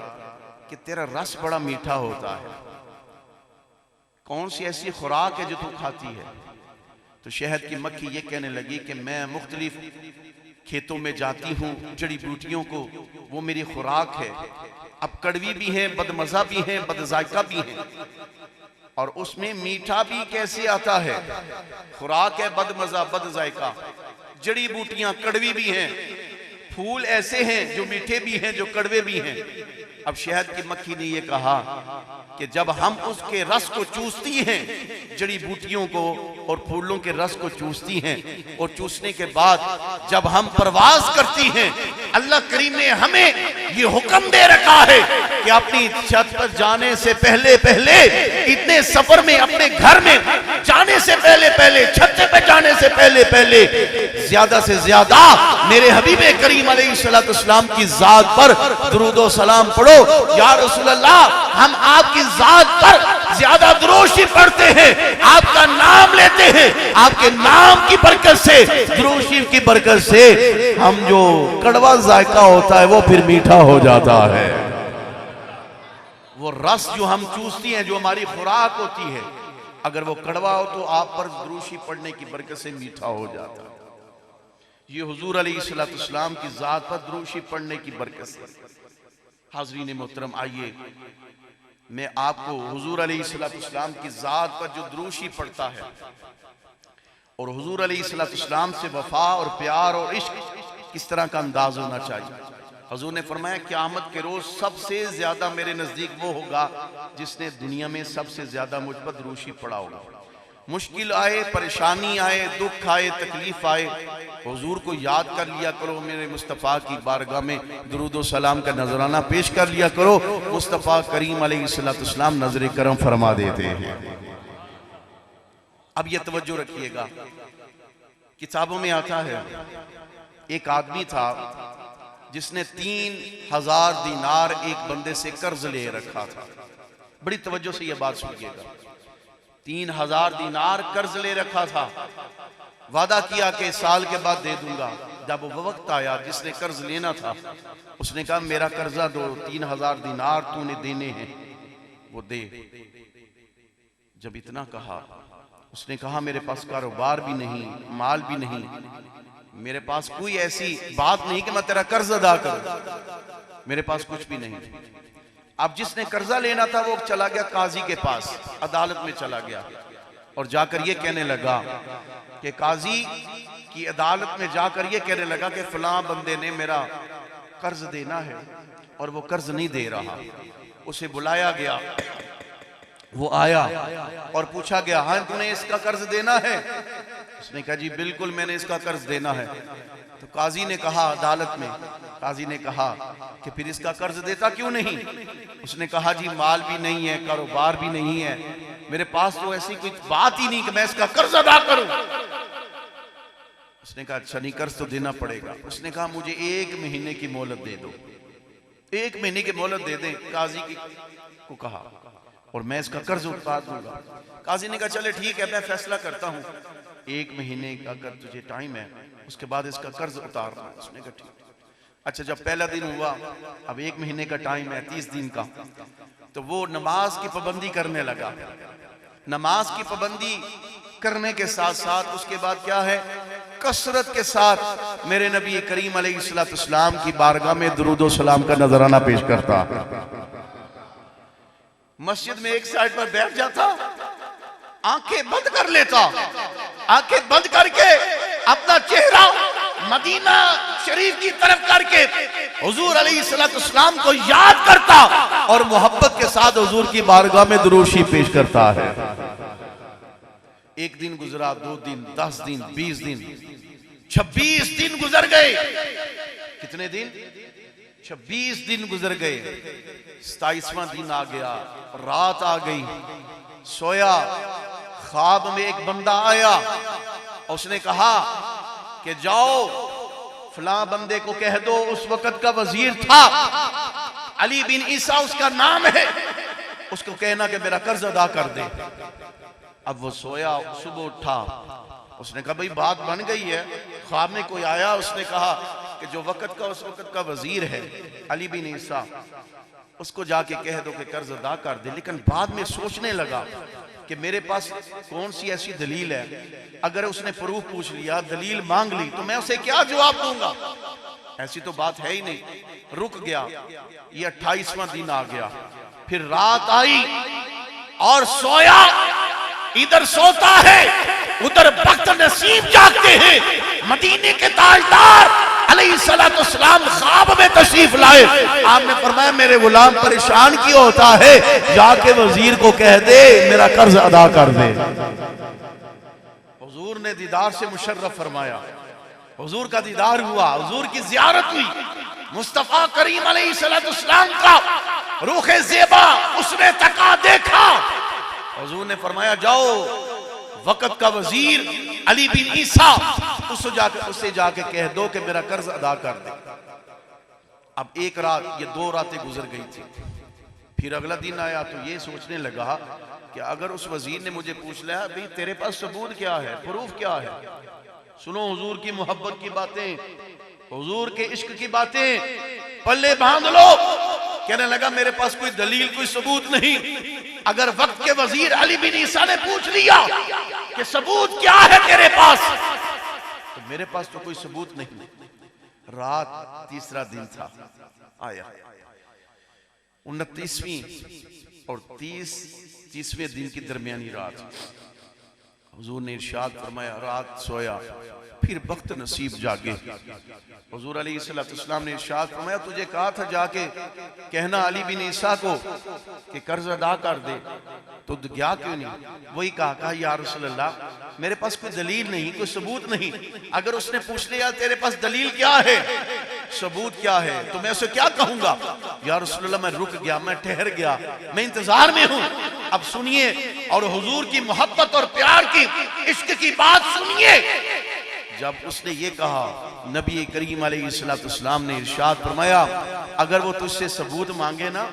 कि तेरा रस बड़ा मीठा होता है, कौन सी ऐसी खुराक है जो तू खाती है? तो शहद की मक्खी ये कहने लगी कि मैं मुख्तलिफ खेतों में जाती हूँ, जड़ी बूटियों को, वो मेरी खुराक है। अब कड़वी भी है, बदमजा भी है, बदजायका भी है, और उसमें मीठा भी कैसे आता है? खुराक है बदमजा बदजायका, जड़ी बूटियां कड़वी भी हैं, फूल ऐसे हैं जो मीठे भी हैं, जो कड़वे भी हैं। अब शहद की मक्खी ने यह कहा कि जब हम उसके रस को चूसती हैं, जड़ी बूटियों को और फूलों के रस को चूसती हैं, और चूसने के बाद जब हम परवाज करती हैं, अल्लाह करीम ने हमें ये हुक्म दे रखा है कि अपनी छत पर जाने से पहले पहले, इतने सफर में अपने घर में जाने से पहले पहले, छत पे जाने से पहले पहले ज्यादा से ज्यादा मेरे हबीब करीम अलैहिस्सलाम की जात पर दुरूद और सलाम पढ़ो। या रसूलल्लाह, हम आपकी जात पर ज्यादा दुरूशी पढ़ते हैं, आपका नाम लेते हैं, आपके नाम की बरकत से, दुरूशी की बरकत से हम जो कड़वा जायका होता है वो फिर मीठा हो जाता है। वो रस जो हम चूसती हैं, जो हमारी खुराक होती है, अगर वो कड़वा हो तो आप पर दुरूशी पढ़ने की बरकत से मीठा हो जाता है। ये हुजूर अलैहिस्सलाम की जात पर दुरूशी पढ़ने की बरकत से। हाज़रीन मोहतरम, आइए मैं आपको हुजूर अलैहिस्सलाम की जात पर जो दुरूशी पढ़ता है और हुजूर अलैहिस्सलाम से वफा और प्यार और इश्क किस तरह का अंदाज होना चाहिए। हुजूर ने फरमाया, क़यामत के रोज सबसे ज्यादा मेरे नजदीक वो होगा जिसने दुनिया में सबसे ज्यादा मुझ पर दुरूशी पढ़ा होगा। मुश्किल आए, परेशानी आए, दुख आए, तकलीफ आए, हुजूर को याद कर लिया करो, मेरे मुस्तफ़ा की बारगाह में दुरूद और सलाम का नजराना पेश कर लिया करो। मुस्तफ़ा करीम अलैहिस्सलाम नजर करम फरमा देते हैं। अब ये तवज्जो रखिएगा, किताबों में आता है एक आदमी था, जिसने 3000 दीनार एक बंदे से कर्ज ले रखा था। बड़ी तवज्जो से यह बात सुनिएगा। 3000 दीनार कर्ज ले रखा था, वादा किया कि साल के बाद दे दूंगा। जब वो वक्त आया जिसने कर्ज लेना था, उसने कहा मेरा कर्जा दो, 3000 दीनार तूने देने हैं, वो दे। जब इतना कहा, उसने कहा मेरे पास कारोबार भी नहीं, माल भी नहीं, मेरे पास कोई ऐसी बात नहीं कि मैं तेरा कर्ज अदा करूं, मेरे पास कुछ भी नहीं। अब जिसने कर्जा लेना था वो चला गया काजी के पास, अदालत में चला गया और जाकर ये कहने लगा कि काजी की अदालत में जाकर ये कहने लगा कि फलां बंदे ने मेरा कर्ज देना है और वो कर्ज नहीं दे रहा। उसे बुलाया गया, वो आया और पूछा गया, हाँ तूने इसका कर्ज देना है? उसने कहा जी बिल्कुल मैंने इसका कर्ज देना है। तो काजी ने कहा, अदालत में काजी ने कहा कि फिर इसका कर्ज देता क्यों नहीं? उसने कहा जी माल भी नहीं है, कारोबार भी नहीं है, मेरे पास तो ऐसी कोई बात ही नहीं कि मैं इसका कर्ज अदा करूं। उसने कहा अच्छा नहीं, कर्ज तो देना पड़ेगा। उसने कहा मुझे 1 महीने की मोहलत दे दो, 1 महीने की मोहलत दे दें। काजी को कहा और मैं इसका कर्ज उतार दूंगा। काजी ने कहा चले ठीक है, मैं फैसला करता हूं, 1 महीने का अगर तुझे टाइम है उसके बाद इसका कर्ज उतारना। उसने कहा ठीक। अच्छा जब पहला दिन हुआ, अब 1 महीने का टाइम है, 30 दिन का, तो वो नमाज की पाबंदी करने लगा। नमाज की पाबंदी करने के साथ साथ उसके बाद क्या है, कसरत के साथ मेरे नबी करीम अलैहिस्सलाम की बारगाह में दुरूद और सलाम का नजराना पेश करता। मस्जिद में एक साइड पर बैठ जाता, आंखें बंद कर लेता, आंखें बंद करके अपना चेहरा मदीना शरीफ की तरफ करके हुजूर अलैहिस्सलाम को याद करता और मोहब्बत के साथ हुजूर की बारगाह में दुरूशी पेश करता है। 1 दिन गुजरा, 2 दिन, 10 दिन, 20 दिन, 26 दिन गुजर गए। कितने दिन? 26 दिन गुजर गए। 27वां दिन आ गया, रात आ गई, सोया, ख्वाब में एक बंदा आया, उसने कहा कि जाओ फलां बंदे को कह दो, उस वक्त का वजीर था, अली बिन ईसा उसका नाम है, उसको कहना कि मेरा कर्ज अदा कर दे। अब वो सोया, सुबह उठा, उसने कहा भाई बात बन गई है। ख्वाब में कोई आया, उसने कहा कि जो वक्त का उस वक्त का वजीर है अली बिन ईसा, उसको जाके कह दो कि कर्ज अदा कर दे। लेकिन बाद में सोचने लगा कि मेरे पास कौन सी ऐसी दलील है, अगर उसने प्रूफ पूछ लिया, दलील मांग ली, तो मैं उसे क्या जवाब दूंगा? ऐसी तो बात है ही नहीं। रुक गया। ये 28वां दिन आ गया, फिर रात आई और सोया। इधर सोता है, उधर वक्त नसीब जागते हैं। मदीने के ताजदार अलैहिस्सलाम ख्वाब में तशरीफ लाए। आपने फरमाया मेरे गुलाम परेशान क्यों होता है, जाके वजीर को कह दे मेरा कर्ज अदा कर दे। हुजूर ने दीदार से मुशर्रफ फरमाया, हुजूर का दीदार हुआ, हुजूर की जियारत हुई। मुस्तफा करीम अलैहिस्सलाम का रूखे ज़ेबा उसने तका देखा। हुजूर ने फरमाया जाओ वक्त का वजीर अली बिन ईसा, उसे जाके कह दो कि मेरा कर्ज अदा कर दे। अब एक रात, ये 2 रातें गुजर गई थी। फिर अगला दिन आया तो ये सोचने लगा कि अगर उस वजीर ने मुझे पूछ लिया भाई तेरे पास सबूत क्या है, प्रूफ क्या है, सुनो हुजूर की मोहब्बत की बातें, हुजूर के इश्क की बातें, पल्ले बांध लो। कहने लगा मेरे पास कोई दलील, कोई सबूत नहीं। अगर वक्त के वजीर अली बिन ईसा ने पूछ लिया कि सबूत क्या है तेरे पास, तो मेरे पास तो कोई सबूत नहीं। रात 3रा दिन था, आया 29वीं और 30वें दिन की दरमियानी रात। हुजूर ने इरशाद फरमाया, रात सोया, फिर वक्त नसीब जागे। हुजूर अलैहिस्सलाम ने इरशाद फरमाया तुझे कहा था जाके कहना अली बिन ईसा को कि कर्ज अदा कर दे, तो गया क्यों नहीं? वही कहा या रसूल अल्लाह मेरे पास कोई दलील नहीं, कोई सबूत नहीं। अगर उसने पूछ लिया तेरे पास दलील क्या है, सबूत क्या है, तो मैं उसे क्या कहूंगा? या रसूल अल्लाह मैं रुक गया, मैं ठहर गया, मैं इंतजार में हूं। अब सुनिए और हुजूर की मोहब्बत और प्यार की, इश्क की बात सुनिए। जब उसने ये कहा, नबी करीम अलैहिस्सलाम ने इरशाद फरमाया, अगर वो तुझसे सबूत मांगे ना,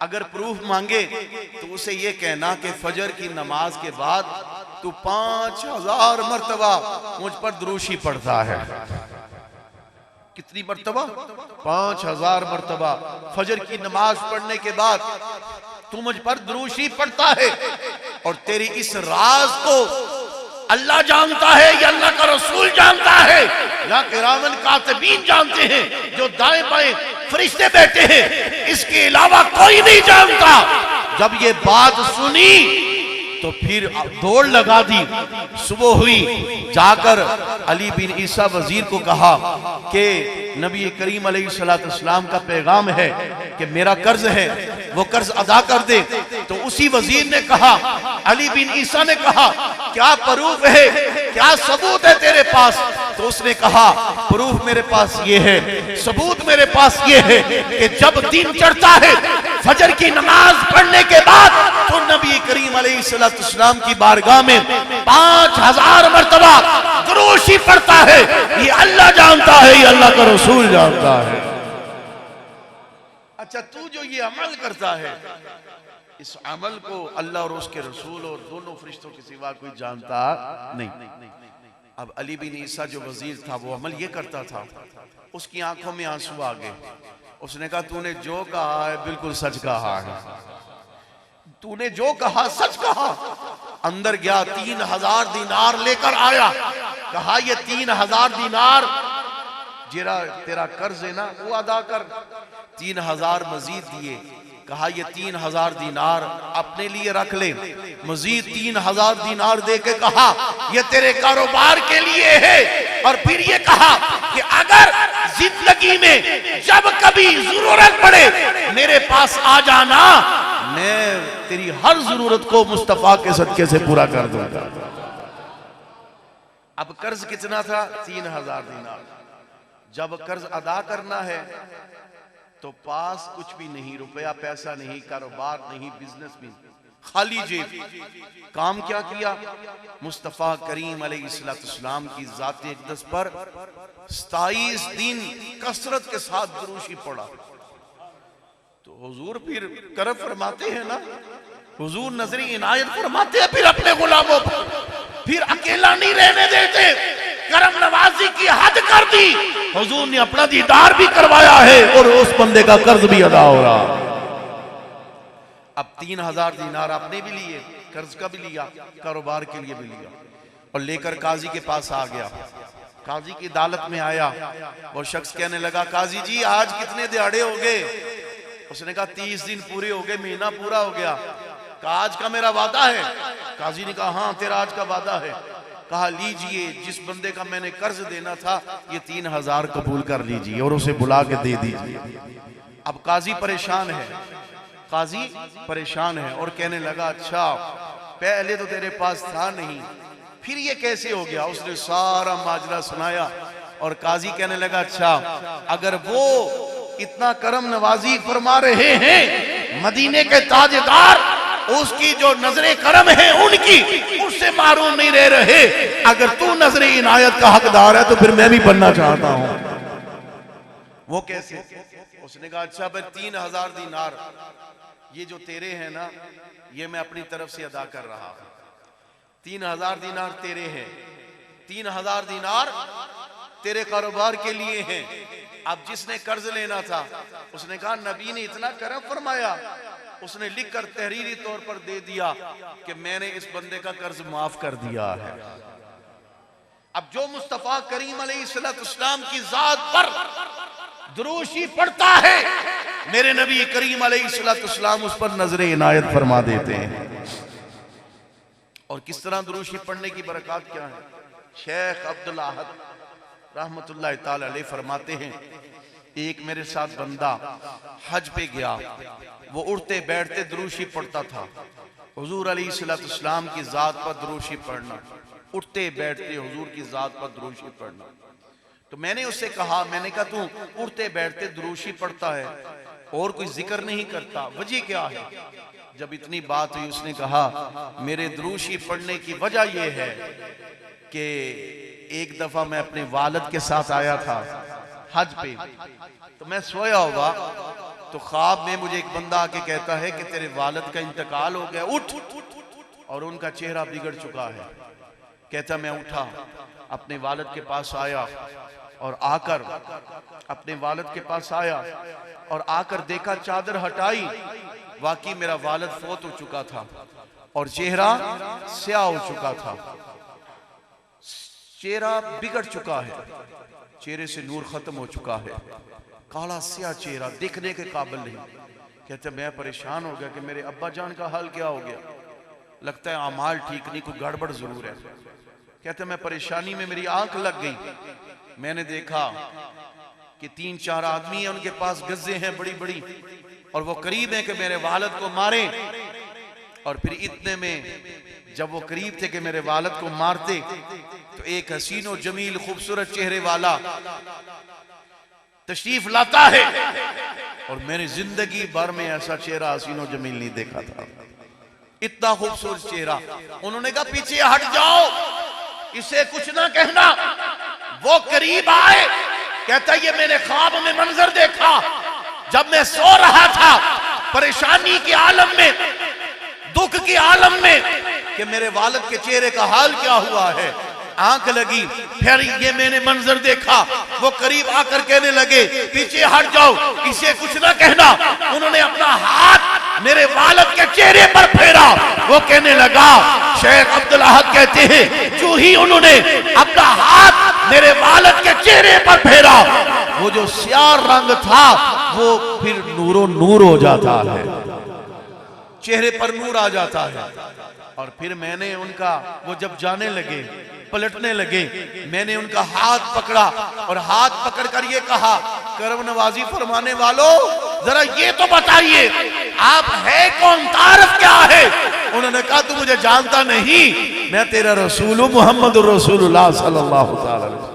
अगर प्रूफ मांगे तो उसे ये कहना कि फजर की नमाज के बाद तू 5000 मर्तबा मुझ पर दुरूशी पढ़ता है। कितनी मर्तबा? 5000 मर्तबा फजर की नमाज पढ़ने के बाद तू मुझ पर दुरूशी पढ़ता है। और तेरी इस राज को अल्लाह जानता है या अल्लाह का रसूल जानता है या किरामन कातिबीन जानते हैं, जो दाएं बाएं फरिश्ते बैठे हैं, इसके अलावा कोई नहीं जानता। जब ये बात सुनी तो फिर दौड़ लगा दी। सुबह हुई, जाकर अली बिन ईसा वजीर को कहा कि नबी करीम अलैहिस्सलाम का पैगाम है कि मेरा कर्ज है, वो कर्ज अदा कर दे। तो उसी वजीर ने कहा, अली बिन ईसा ने कहा, क्या प्रूफ है, क्या सबूत है तेरे पास? तो उसने कहा, प्रूफ मेरे पास ये है, सबूत मेरे पास ये है कि जब दिन चढ़ता है फजर की नमाज पढ़ने के बाद तो नबी करीम अलैहिस्सलाम की बारगाह में 5000 मर्तबा दुरूशी पढ़ता है। ये अल्लाह जानता है, ये अल्लाह का रसूल जानता है। अच्छा, तू जो ये अमल करता है, इस अमल को अल्लाह और उसके रसूल और दोनों फरिश्तों के सिवा कोई जानता नहीं। अब अली बिन ईसा जो वजीर था वो अमल ये करता था, उसकी आंखों में आंसू आ गए। उसने कहा, तूने जो कहा है बिल्कुल सच कहा है, तूने जो कहा सच कहा। अंदर गया, 3000 दीनार लेकर आया। कहा, ये 3000 दीनार जेरा तेरा कर्ज है ना, वो अदा कर। 3000 मजीद दिए। कहा, ये 3000 दीनार अपने लिए रख ले। मजीद 3000 दीनार दे के कहा, ये तेरे कारोबार के लिए है। और फिर ये कहा कि अगर जिंदगी में जब कभी जरूरत पड़े मेरे पास आ जाना, मैं तेरी हर जरूरत को मुस्तफा के सदके से पूरा कर दूंगा। अब कर्ज कितना था? 3000 दीनार। जब कर्ज अदा करना है तो पास कुछ भी नहीं, रुपया पैसा नहीं, कारोबार नहीं, बिजनेस भी, खाली जेब। काम क्या किया? मुस्तफा करीम अलैहिस्सलाम की ज़ात अक़दस पर 27 दिन कसरत के साथ दुरूशी पड़ा। तो हुजूर फिर करम फरमाते हैं ना, हुजूर नजरी इनायत फरमाते हैं फिर अपने गुलामों पर, फिर अकेला नहीं रहने देते। करम नवाजी की हद कर दी। हुजूर ने अपना दीदार भी करवाया है और उस बंदे का कर्ज भी अदा हो रहा। अब 3000 दीनार आपने भी लिए, कर्ज का भी लिया, कारोबार के लिए भी लिया, और लेकर काजी के पास आ गया। काजी की अदालत में आया। वो शख्स कहने लगा, काजी जी आज कितने दिहाड़े हो गए? उसने कहा 30 दिन पूरे हो गए, महीना पूरा हो गया। कहा, आज का मेरा वादा है? काजी ने कहा, हाँ तेरा आज का वादा है। कहा, लीजिए, जिस बंदे का मैंने कर्ज देना था ये 3000 कबूल कर लीजिए और उसे बुला के दे दीजिए। अब काजी परेशान है, काजी परेशान है और कहने लगा, अच्छा पहले तो तेरे पास था नहीं, फिर ये कैसे हो गया? उसने सारा माजरा सुनाया और काजी कहने लगा, अच्छा अगर वो इतना करम नवाजी फरमा रहे हैं, मदीने के ताजदार उसकी जो नजरे करम है उनकी, उससे मारूम नहीं रह रहे, अगर तू नजरे इनायत का हकदार है तो फिर मैं भी बनना चाहता हूं। वो कैसे? उसने कहा, अच्छा भाई 3000 दीनार ये जो तेरे हैं ना, ये मैं अपनी तरफ से अदा कर रहा हूं। 3000 दीनार तेरे हैं, 3000 दीनार तेरे कारोबार के लिए हैं। अब जिसने कर्ज लेना था उसने कहा, नबी ने इतना करम फरमाया, उसने लिखकर तहरीरी तौर पर दे दिया कि मैंने इस बंदे का कर्ज माफ कर दिया है। अब जो मुस्तफा करीम अलैहिस्सलाम की जात पर दुरूशी पढ़ता है, मेरे नबी करीम अलैहिस्सलाम उस पर नजरे इनायत फरमा देते हैं। और किस तरह दुरूशी पढ़ने की बरकत क्या है? शेख अब्दुल अहद रहमतुल्लाह ताला अलैह फरमाते हैं, एक मेरे साथ बंदा हज पे गया, वो उठते बैठते दुरूशी पढ़ता था। हुजूर अलैहिस्सलाम की जात पर दुरूशी पढ़ना, उठते बैठते हुजूर की जात पर दुरूशी पढ़ना। तो मैंने उससे कहा, मैंने कहा तू उठते बैठते दुरूशी पढ़ता है और कोई जिक्र नहीं करता, वजह क्या है? जब इतनी बात हुई उसने कहा, मेरे दुरूशी पढ़ने की वजह यह है कि एक दफा मैं अपने वालिद के साथ आया था हज पे, तो मैं सोया होगा तो ख्वाब में मुझे एक बंदा आके कहता है कि तेरे वालिद का इंतकाल हो गया, उठ। और उनका चेहरा बिगड़ चुका है। कहता मैं उठा, अपने वालिद के पास आया और आकर अपने वालिद के पास आया और आकर देखा, चादर हटाई, वाकई मेरा वालिद फौत हो चुका था और चेहरा स्याह हो चुका था, चेहरा बिगड़ चुका है, चेहरे से नूर खत्म हो चुका है, काला स्याह चेहरा, दिखने के काबिल नहीं। कहते मैं परेशान हो गया कि मेरे अब्बा जान का हाल क्या हो गया, लगता है अमाल ठीक नहीं, कोई गड़बड़ जरूर है। कहते मैं परेशानी में मेरी आंख लग गई, मैंने देखा कि 3-4 आदमी हैं, उनके पास गज्जे हैं बड़ी बड़ी और वो करीब है कि मेरे वालिद को मारे। और फिर इतने में जब वो करीब थे कि मेरे वालिद को मारते तो एक हसीनो जमील खूबसूरत चेहरे वाला तशरीफ लाता है और मैंने जिंदगी भर में ऐसा चेहरा हसीनो जमील नहीं देखा था, इतना खूबसूरत चेहरा। उन्होंने कहा पीछे हट जाओ, इसे कुछ ना कहना। वो करीब आए, कहता ये मैंने ख्वाब में मंजर देखा जब मैं सो रहा था परेशानी के आलम में, दुख के आलम में, कि मेरे वालिद के चेहरे का हाल क्या हुआ है। आंख लगी, फिर ये मैंने मंजर देखा। वो करीब आकर कहने लगे पीछे हट जाओ, इसे कुछ ना कहना। उन्होंने अपना हाथ मेरे वालिद के चेहरे पर फेरा। वो कहने लगा, शेख अब्दुल अहद कहते हैं जो ही उन्होंने अपना हाथ मेरे वालिद के चेहरे पर फेरा, वो जो स्याह रंग था वो फिर नूरो नूर हो जाता है, चेहरे पर नूर आ जाता है। और फिर मैंने उनका, वो जब जाने लगे, पलटने लगे, मैंने उनका हाथ पकड़ा और हाथ पकड़कर ये कहा, करम नवाजी फरमाने वालों जरा ये तो बताइए आप है कौन, तारफ क्या है। उन्होंने कहा तू मुझे जानता नहीं, मैं तेरा रसूल हूं, मोहम्मद रसूलुल्लाह सल्लल्लाहु अलैहि वसल्लम,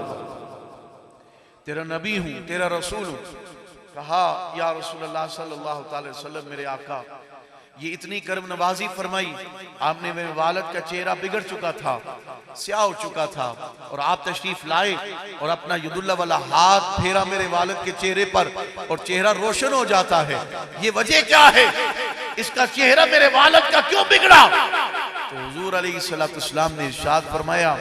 तेरा नबी हूं, तेरा रसूल हूं। कहा या रसूलुल्लाह सल्लल्लाहु अलैहि वसल्लम, मेरे आका ये इतनी करम नवाजी फरमाई, आपने मेरे वालिद का चेहरा बिगड़ चुका था, स्याह हो चुका था और आप तशरीफ लाए और अपना यदुल्ला वाला हाथ फेरा मेरे वालिद के चेहरे पर और चेहरा रोशन हो जाता है, ये वजह क्या है, इसका चेहरा मेरे वालिद का क्यों बिगड़ा। तो हुजूर अलैहिस्सलाम ने इरशाद फरमाया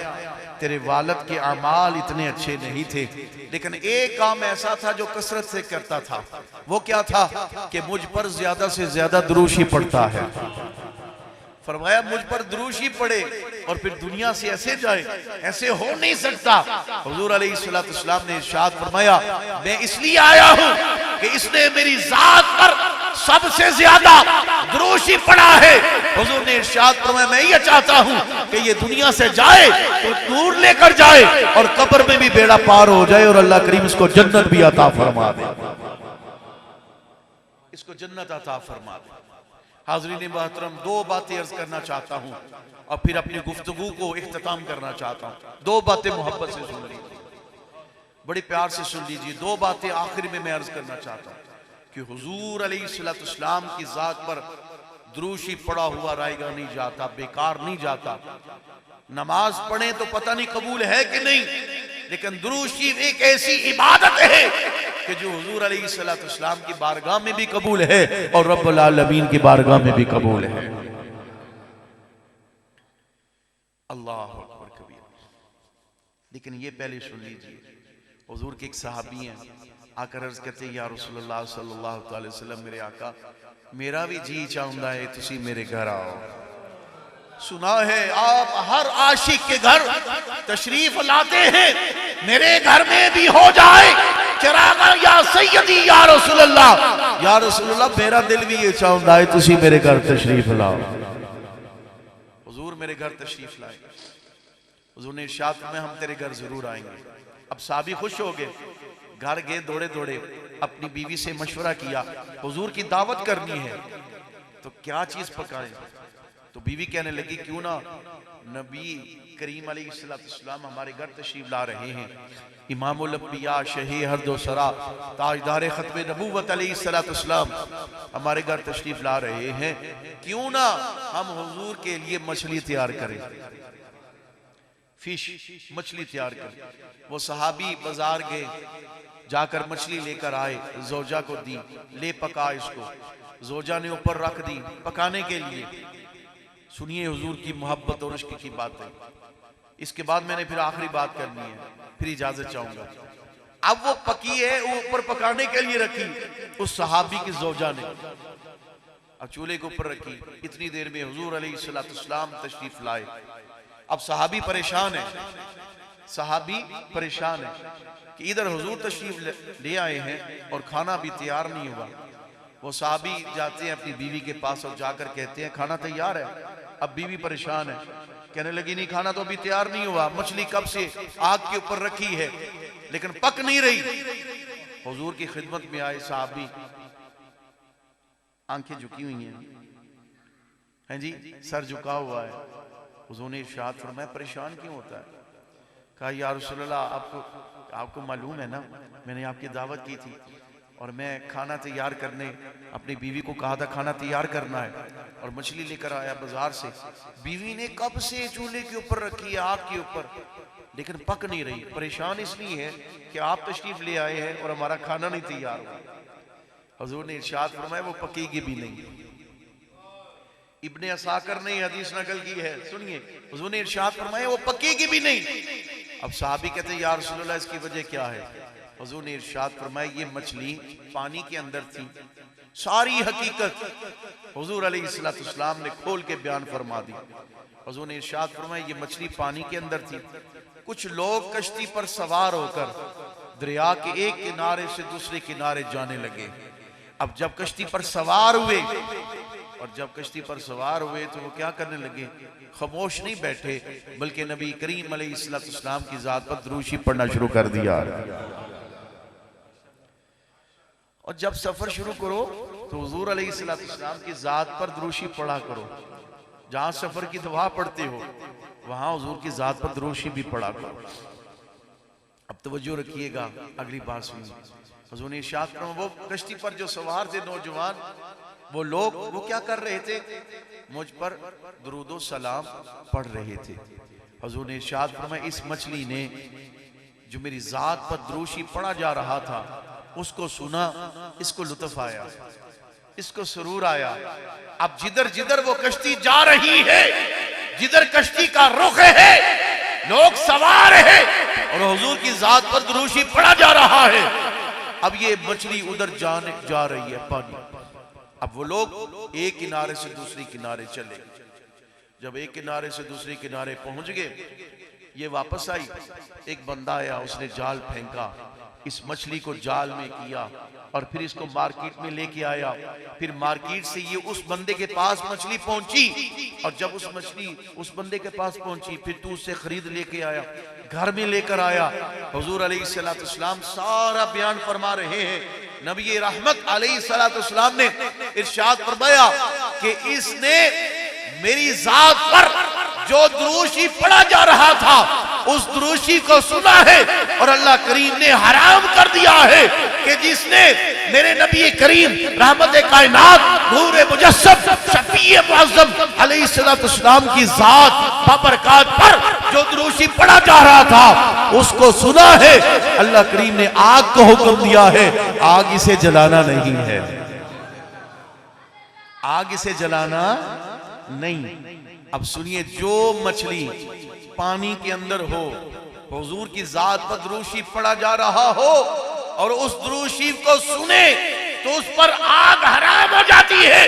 तेरे वालिद के अमाल इतने अच्छे नहीं थे, लेकिन एक काम ऐसा था जो कसरत से करता था। वो क्या था कि मुझ पर ज्यादा से ज्यादा दुरूशी पढ़ता है। फरमाया मुझ पर दुरूशी पड़े और फिर दुनिया से ऐसे जाए, ऐसे हो नहीं सकता। हुजूर अलैहिस्सलाम ने इरशाद फरमाया मैं इसलिए आया हूं कि इसने मेरी जात पर सबसे ज्यादा दुरूशी पड़ा है। हुजूर ने इरशाद फरमाया मैं ये चाहता हूं कि ये दुनिया से जाए तो दूर लेकर जाए और कब्र में भी बेड़ा पार हो जाए और अल्लाह करीम इसको जन्नत भी अता फरमा दे, इसको जन्नत अता फरमा दे। हाज़रीन मोहतरम, 2 बातें अर्ज करना चाहता हूं और फिर अपनी गुफ्तगू को इख्तिताम करना चाहता हूं। 2 बातें मोहब्बत से सुन लीजिए, बड़ी प्यार से सुन लीजिए। 2 बातें आखिर में मैं अर्ज करना चाहता हूं कि हुजूर अलैहिस्सलाम की जात पर दुरूशी पड़ा हुआ रायगा नहीं जाता, बेकार नहीं जाता। नमाज पढ़े तो पता नहीं कबूल है कि नहीं, लेकिन दुरूशी एक ऐसी इबादत है कि जो हुजूर अलैहिस्सलाम की बारगाह में भी कबूल है और रब्बुल आलमीन की बारगाह में भी कबूल है। अल्लाह अकबर कबीर। लेकिन ये पहले सुन लीजिए, हुजूर के एक सहाबी हैं, आकर अर्ज करते या रसूलुल्लाह सल्लल्लाहु अलैहि वसल्लम, मेरे आका मेरा भी जी चाहता है तुसी मेरे घर आओ। सुना है आप हर आशिक के घर तशरीफ लाते हैं, मेरे घर में भी हो जाए चरागा या सैयदी या रसूलुल्लाह। या रसूलुल्लाह मेरा दिल भी ये चाहता है तुसी मेरे घर तशरीफ लाओ। हुजूर मेरे घर तशरीफ लाए। हुजूर ने इरशाद में हम तेरे घर जरूर आएंगे। अब साहबी खुश हो गए, घर गए दौड़े दौड़े, अपनी बीवी से मशवरा किया हुजूर की दावत करनी है तो क्या चीज पकाएं। तो बीवी कहने लगी क्यों ना नबी करीम अलैहिस्सलाम हमारे घर तशरीफ ला रहे हैं, इमामुल अंबिया शही हर दो सरा ताजदार खत्म नबूवत अलैहिस्सलाम हमारे घर तशरीफ ला रहे हैं, क्यों ना हम हुजूर के लिए मछली तैयार करें। फिश मछली तैयार कर। वो सहाबी बाजार गए, जाकर मछली लेकर आए, जोजा को दी, ले पका इसको। जोजा ने ऊपर रख दी पकाने के लिए। सुनिए हुजूर की मोहब्बत और इश्क की बातें। इसके बाद मैंने फिर आखिरी बात करनी है, फिर इजाजत चाहूंगा। अब वो पकी है, वो ऊपर पकाने के लिए रखी उस सहाबी की जोजा ने, अब चूल्हे के ऊपर रखी। इतनी देर में हुजूर अलैहिस्सलाम तशरीफ लाए। अब सहाबी परेशान है, सहाबी परेशान है कि इधर हुजूर तशरीफ ले आए हैं और खाना भी तैयार नहीं हुआ। वो सहाबी जाते हैं अपनी बीवी के पास और जाकर कहते हैं खाना तैयार है। अब बीवी परेशान है, कहने लगी नहीं खाना तो अभी तैयार नहीं हुआ, मछली कब से आग के ऊपर रखी है लेकिन पक नहीं रही। हुजूर की खिदमत में आए सहाबी, आंखें झुकी हुई हैं जी, सर झुका हुआ है। हुजूर ने इरशाद फरमाया परेशान क्यों होता है? कहा या रसूलल्लाह आपको मालूम है ना, मैंने आपकी दावत की थी और मैं खाना तैयार करने अपनी बीवी को कहा था खाना तैयार करना है और मछली लेकर आया बाजार से। बीवी ने कब से चूल्हे के ऊपर रखी है आग के ऊपर लेकिन पक नहीं रही। परेशान इसलिए है कि आप तशरीफ ले आए हैं और हमारा खाना नहीं तैयार हुआ। हुजूर ने इरशाद फरमाया वो पकेगी भी नहीं। इब्ने असाकर ने हदीस नकल की है, सुनिए। हुजूर ने इरशाद फरमाया वो पकेगी भी नहीं। अब सहाबी कहते हैं या रसूलल्लाह इसकी वजह क्या है? हुजूर ने इरशाद फरमाया ये मछली पानी के अंदर थी। सारी हकीकत हुजूर अलैहिस्सलाम ने खोल के बयान फरमा दी। हुजूर ने इरशाद फरमाया ये मछली पानी के अंदर थी। कुछ लोग कश्ती पर सवार होकर दरिया के एक किनारे से दूसरे किनारे जाने लगे। अब जब कश्ती पर सवार हुए और जब कश्ती पर सवार हुए तो वो क्या करने लगे? खामोश नहीं बैठे बल्कि नबी करीम अलैहिस्सलाम की जात पर दुरूद पढ़ना शुरू कर दिया। और जब सफर शुरू करो तो हुजूर अलैहिस्सलाम की जात पर दुरूद पढ़ा करो। जहां सफर की दुआ पढ़ते हो वहां हुजूर की जात पर दुरूद भी पढ़ा करो। अब तवज्जो रखिएगा, अगली बात सुनिए। हुजूर ने इरशाद फरमाया वो कश्ती पर जो सवार थे नौजवान, वो लोग वो क्या कर रहे थे? मुझ पर दुरूदो सलाम पढ़ रहे थे। हुजूर ने इरशाद फरमाया इस मछली ने जो मेरी जात पर दुरूद पढ़ा जा रहा था उसको सुना, इसको लुत्फ आया, इसको सुरूर आया। अब जिधर जिधर वो कश्ती जा रही है, जिधर कश्ती का रुख है, लोग सवार है और हुजूर की जात पर दुरूद पढ़ा जा रहा है। अब ये मछली उधर जाने जा रही है पानी। अब वो लोग एक किनारे से दूसरे किनारे चले। जब एक किनारे से दूसरे किनारे पहुंच गए, ये वापस आई। एक बंदा आया, उसने जाल फेंका, इस मछली को जाल में किया और फिर इसको मार्केट में लेके आया। फिर मार्केट से ये उस बंदे के पास मछली पहुंची और जब उस मछली उस बंदे के पास पहुंची फिर तू उससे खरीद लेके आया, घर में लेकर आया। हुजूर अलैहिस्सलाम सारा बयान फरमा रहे हैं। नबी रहमत अलैहिस्सलाम ने इरशाद फरमाया कि इसने मेरी जात पर जो दुरूद पढ़ा जा रहा था उस दुरूद को सुना है और अल्लाह करीम ने हराम कर दिया है कि जिसने मेरे नबी करीम रहमत कायनात नूर मुजस्सम शफीए मुअज़्ज़म अलैहिस्सलाम की जात बबरकात पर जो दुरूद पढ़ा जा रहा था उसको सुना है। अल्लाह करीम ने आग को हुक्म दिया है, आग इसे जलाना नहीं है, आग इसे जलाना नहीं। अब सुनिए, जो मछली पानी के अंदर हो, हुजूर की जात पर दुरूद पढ़ा जा रहा हो और उस दुरूद को सुने तो उस पर आग हराम हो जाती है,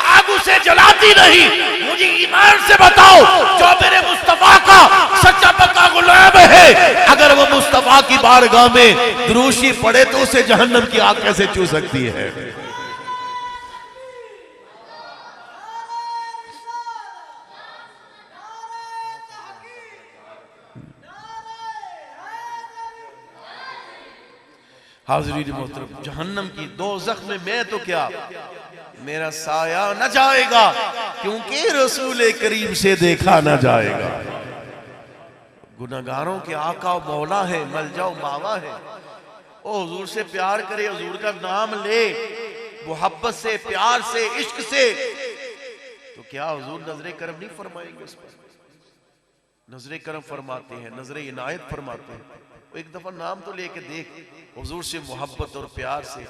आग उसे जलाती नहीं। मुझे ईमान से बताओ, जो मेरे मुस्तफा का सच्चा पक्का गुलाम है, अगर वो मुस्तफा की बारगाह में दुरूद पढ़े तो उसे जहन्नम की आग कैसे छू सकती है? हाज़रीन मोहतरम, जहन्नम की दोज़ख में मैं तो क्या, मेरा साया न जाएगा क्योंकि रसूल करीम से देखा न जाएगा। गुनाहगारों के आका मौला है, मलजाओ मावा है। ओ हुजूर से प्यार करे, हुजूर का नाम ले, मोहब्बत से, प्यार से, इश्क से, तो क्या हुजूर नजरे करम नहीं फरमाएंगे उस पर? नजरे करम फरमाते हैं, नजरे इनायत फरमाते हैं। वो एक दफा नाम तो लेके देख हुजूर से मोहब्बत और प्यार से,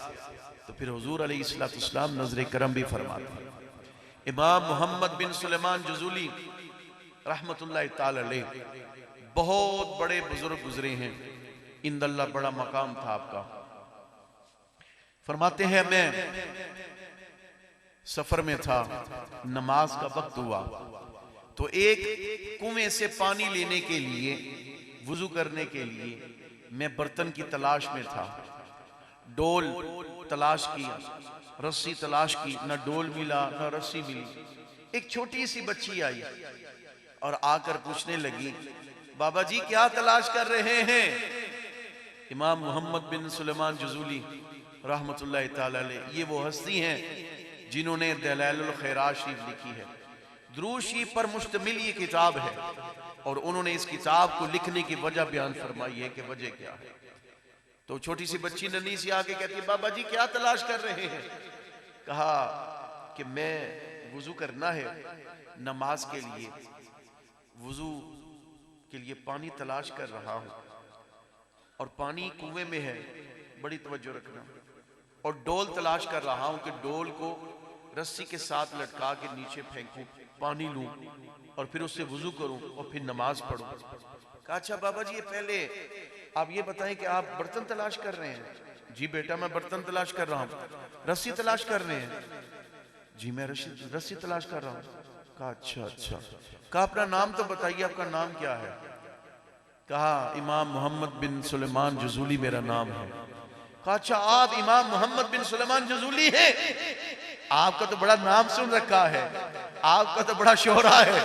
तो फिर हुजूर अलैहिस्सलाम नजरे करम भी फरमाते हैं। इमाम मोहम्मद बिन सुलेमान जज़ूली रहमतुल्लाह ताला अलैह बहुत बड़े बुजुर्ग गुजरे हैं, इंदल्लाह बड़ा मकाम था आपका। फरमाते हैं मैं सफर में था, नमाज का वक्त हुआ तो एक कुएं से पानी लेने के लिए, वुजू करने के लिए मैं बर्तन की तलाश में था। डोल तलाश की, रस्सी तलाश की, ना डोल मिला ना रस्सी मिली। एक छोटी सी बच्ची आई और आकर पूछने लगी, बाबा जी क्या तलाश कर रहे हैं? इमाम मोहम्मद बिन सुलेमान जज़ूली रहमतुल्लाह ताला अलैह ये वो हस्ती हैं जिन्होंने दलाइलुल खैरात शरीफ लिखी है। दुरूद शरीफ पर मुश्तमिल ये किताब है और उन्होंने इस किताब को लिखने की वजह बयान फरमाई है कि वजह क्या है। तो छोटी सी बच्ची नन्ही सी आके कहती है, बाबा जी क्या तलाश कर रहे हैं? कहा कि मैं वुजू करना है नमाज के लिए, वुजू के लिए पानी तलाश कर रहा हूं और पानी कुएं में है, बड़ी तवज्जो रखना, और डोल तलाश कर रहा हूं कि डोल को रस्सी के साथ लटका के नीचे फेंकूं, पानी लूं और फिर उससे वुजू करूं और फिर नमाज पढ़ूं। कहा अच्छा बाबा जी ये पहले आप ये बताएं कि आप बर्तन तलाश कर रहे हैं? जी बेटा मैं बर्तन तलाश कर रहा हूं। रस्सी तलाश कर रहे हैं? जी मैं रस्सी तलाश कर रहा हूं। कहा अच्छा अच्छा। कहा अपना नाम तो बताइए, आपका नाम क्या है? कहा इमाम मोहम्मद बिन सुलेमान जज़ूली मेरा नाम है। कहा अच्छा आप इमाम मोहम्मद बिन सुलेमान जज़ूली हैं? आपका तो बड़ा नाम सुन रखा है, आपका तो बड़ा शोहरा है,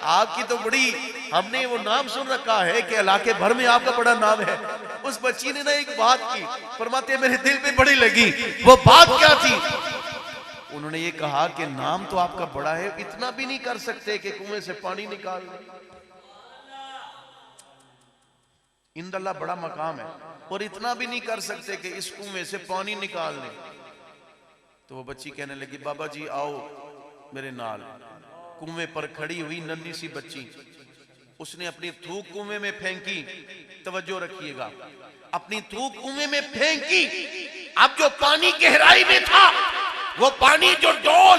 आपकी तो बड़ी, हमने वो नाम सुन रखा है कि इलाके भर में आपका बड़ा नाम है। उस बच्ची ने ना एक बात की, फरमाते मेरे दिल पे बड़ी लगी। वो बात क्या थी? उन्होंने ये कहा कि नाम तो आपका बड़ा है, इतना भी नहीं कर सकते कि कुएं से पानी निकाल लें? इंदल्लाह बड़ा मकाम है, और इतना भी नहीं कर सकते कि इस कुएं से पानी निकाल लें। तो वो बच्ची कहने लगी, बाबा जी आओ मेरे नाल। कुएं पर खड़ी हुई नन्ही सी बच्ची, उसने अपनी थूक कुएं में फेंकी, तवज्जो रखिएगा, अपनी थूक कुएं में फेंकी। अब जो पानी गहराई में था, वो पानी जो डोल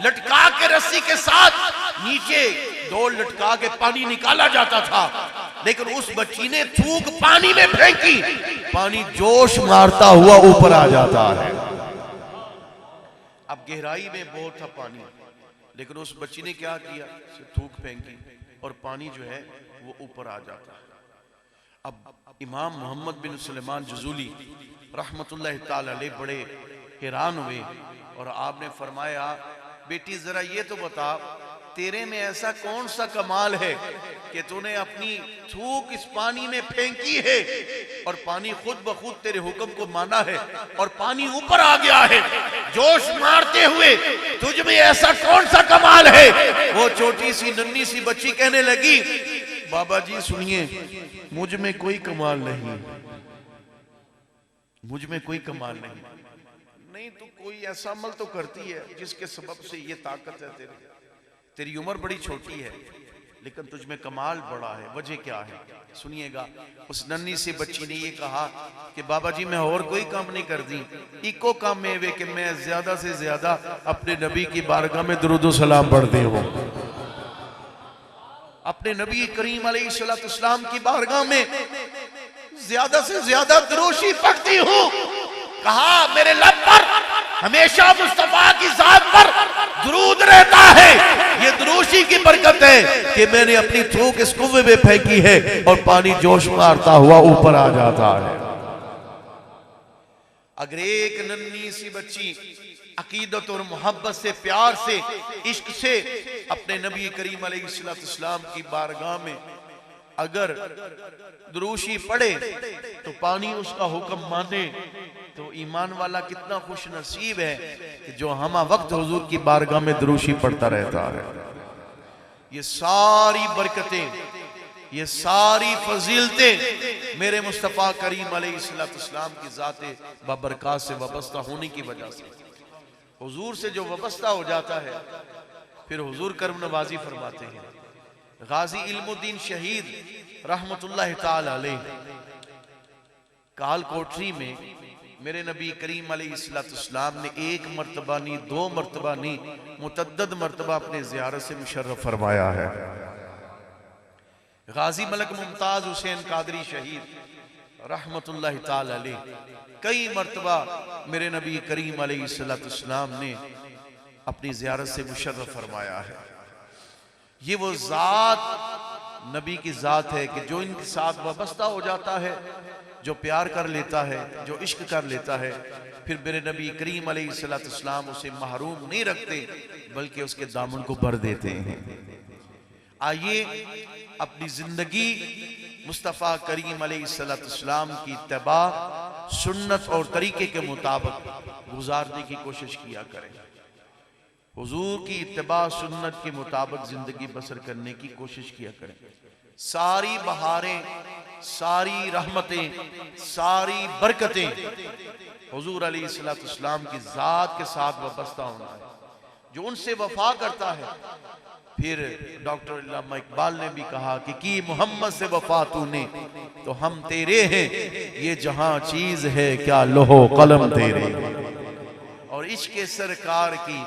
लटका के रस्सी के साथ नीचे डोल लटका के पानी निकाला जाता था, लेकिन उस बच्ची ने थूक पानी में फेंकी, पानी जोश मारता हुआ ऊपर आ जाता है। अब गहराई में बहुत था पानी, लेकिन उस बच्ची ने क्या किया, थूक फेंकी और पानी जो है वो ऊपर आ जाता है। अब इमाम मोहम्मद बिन सुलेमान जज़ूली रहमतुल्लाह ताला अलैह बड़े हैरान हुए और आपने फरमाया, बेटी जरा ये तो बता, तेरे में ऐसा कौन सा कमाल है कि तूने अपनी थूक इस पानी में फेंकी है और पानी खुद ब खुद तेरे हुक्म को माना है और पानी ऊपर आ गया है जोश मारते हुए, तुझ में ऐसा कौन सा कमाल है? वो छोटी सी नन्ही सी बच्ची कहने लगी, बाबा जी सुनिए, मुझ में कोई कमाल नहीं, मुझ में कोई कमाल नहीं। नहीं तू कोई ऐसा अमल तो करती है जिसके सबब से ये ताकत है तेरी उम्र बड़ी छोटी है, लेकिन तुझ में कमाल बड़ा है। वजह क्या है? सुनिएगा। उस नन्ही सी बच्ची ने ये कहा कि बाबा जी मैं और कोई काम नहीं कर दी, इको काम में वे कि मैं ज्यादा से ज्यादा अपने नबी की बारगाह में दुरूद सलाम पढ़ती हूँ, अपने नबी करीम अलैहिस्सलाम की बारगाह में ज्यादा से ज्यादा दुरूशी पढ़ती हूँ। कहा मेरे लब पर हमेशा मुस्तफा की जात पर दुरूद रहता है। ये दुरूशी की बरकत है कि मैंने अपनी थूक इस कुएं में फेंकी है और पानी जोश मारता हुआ ऊपर आ जाता है। अगर एक नन्ही सी बच्ची अकीदत और मोहब्बत से, प्यार से, इश्क से अपने नबी करीम अलैहिस्सलाम की बारगाह में अगर दुरूशी पढ़े तो पानी उसका हुक्म माने, तो ईमान वाला कितना खुश नसीब है कि जो हम वक्त हुजूर की बारगाह में दुरूशी पढ़ता रहता है। ये सारी बरकतें, ये सारी फजीलतें मेरे मुस्तफ़ा करीम अलैहिस्सलाम की ज़ाते बाबरकत से वाबस्ता होने की वजह से, हुजूर से जो वाबस्ता हो जाता है फिर हुजूर करम नवाजी फरमाते हैं। गाजी इल्मुद्दीन शहीद रहमतुल्लाह ताला अलैह काल कोठरी में मेरे नबी करीम अलैहिस्सलाम ने एक मर्तबा नहीं, दो मर्तबा नहीं, मुतद्दद मर्तबा अपने ज़ियारत से मुशर्रफ फरमाया है। गाजी मलक मुमताज हुसैन कादरी शहीद रहमतुल्लाह ताला अलैह कई मर्तबा मेरे नबी करीम अलैहिस्सलाम ने अपनी ज़ियारत से मुशर्रफ फरमाया है। ये वो ज़ात नबी की ज़ात है कि जो इनके साथ वाबस्ता हो जाता है, जो प्यार कर लेता है, जो इश्क कर लेता है, फिर मेरे नबी करीम अलैहिस्सलाम उसे महरूम नहीं रखते बल्कि उसके दामन को भर देते हैं। आइए अपनी जिंदगी मुस्तफ़ा करीम अलैहिस्सलाम की इत्तिबा सुन्नत और तरीके के मुताबिक गुजारने की कोशिश किया करें। हुजूर की इत्तिबा सुन्नत के मुताबिक जिंदगी बसर करने की कोशिश किया करें। सारी बहारें, सारी रहमतें, सारी बरकतें हुजूर अलैहिस्सलाम की जात के साथ वाबस्ता होना है। जो उनसे वफा करता है, फिर डॉक्टर अल्लामा इकबाल ने भी कहा कि मोहम्मद से वफा तूने तो हम तेरे हैं, ये जहां चीज है क्या लोहो कलम तेरे। और इश्क सरकार की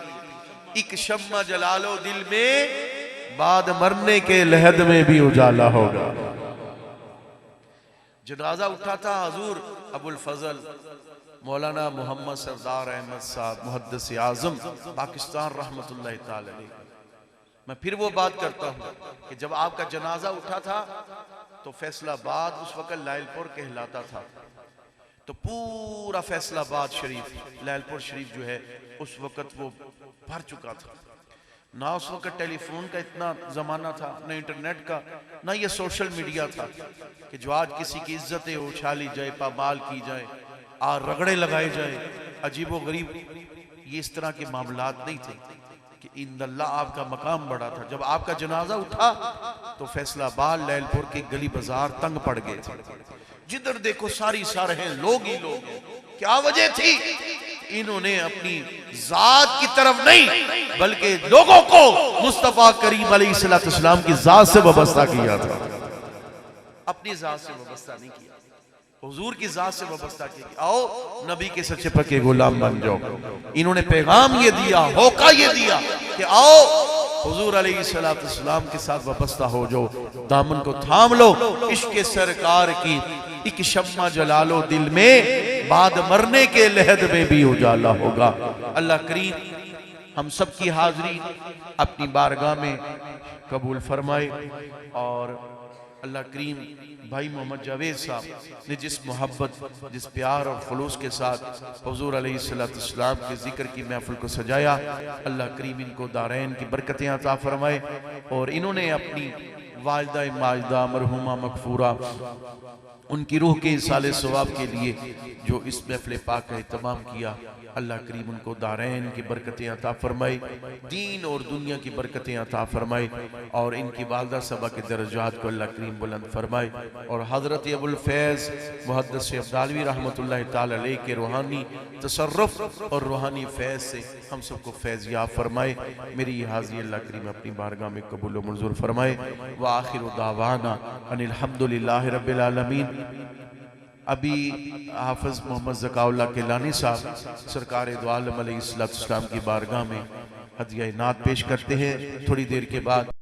एक शम्मा जलालो दिल में, बाद मरने के लहद में भी उजाला होगा। जनाजा उठा था हजूर अबुल फजल मौलाना मोहम्मद सरदार अहमद साहब मुहद्दिस आजम पाकिस्तान रहमतुल्लाह ताला अलैह। मैं फिर वो बात करता हूँ कि जब आपका जनाजा उठा था तो फैसलाबाद उस वक्त लायलपुर कहलाता था, तो पूरा फैसलाबाद शरीफ, लायलपुर शरीफ जो है उस वक्त वो भर चुका था। ना उस वक्त टेलीफोन का इतना जमाना था, ना इंटरनेट का, ना ये सोशल मीडिया था कि जो आज किसी की इज्जतें उछाली जाए, पामाल की जाए, और रगड़े लगाए जाए, अजीबो गरीब, ये इस तरह के मामलात नहीं थे कि इंदल्लाह आपका मकाम बड़ा था। जब आपका जनाजा उठा तो फैसलाबाद लैलपुर के गली बाजार तंग पड़ गए थे, जिधर देखो सारी सारे लोग ही लोग। क्या वजह थी? इन्होंने अपनी जात की तरफ नहीं बल्कि लोगों को मुस्तफा करीम अलैहिस्सलाम की जात से वाबस्ता किया था, अपनी जात से वाबस्ता नहीं किया, हुजूर की जात से वाबस्ता किया। आओ नबी के सच्चे पक्के गुलाम बन जाओ। इन्होंने पैगाम ये दिया, होका ये दिया कि आओ हुजूर अलैहिस्सलाम के साथ वाबस्ता हो जाओ, दामन को थाम लो, इश्क सरकार की एक शम्मा जला लो दिल में, बाद मरने के लहद में भी उजाला होगा। अल्लाह करीम हम सब की हाजिरी अपनी बारगाह में कबूल फरमाए। और अल्लाह करीम भाई मोहम्मद जावेद साहब ने जिस मोहब्बत, जिस प्यार और खुलूस के साथ हुजूर अलैहिस्सलाम के जिक्र की महफिल को सजाया, अल्लाह करीम इनको दारैन की बरकतें अता फरमाए। और इन्होंने अपनी वालिदा माजिदा मरहुमा मगफूरा उनकी रूह के इसाले सवाब के लिए जो इस महफिल पाक का इत्माम किया, अल्लाह करीम उनको दारैन की बरकतें अता फरमाए, दीन और दुनिया की बरकतें अता फरमाए, और इनकी वालदा सबा के दर्जात को अल्लाह करीम बुलंद फरमाए। और हज़रत अबुल फैज़ मुहद्दिस अब्दालवी रहमतुल्लाह ताला अलैह के रूहानी तसर्रुफ और रूहानी फैज़ से हम सबको फैज़ याब फरमाए। मेरी हाज़िरी अल्लाह करीम अपनी बारगाह में कबूल व मंजूर फरमाए। व आखिरु दावाना अनिल हम्दुलिल्लाहि रब्बिल आलमीन। अभी हाफिज मोहम्मद ज़काउल्लाह केलानी साहब सरकार दो आलम अलैहिस्सलाम की बारगाह में हदिया नात पेश करते हैं। थोड़ी देर के बाद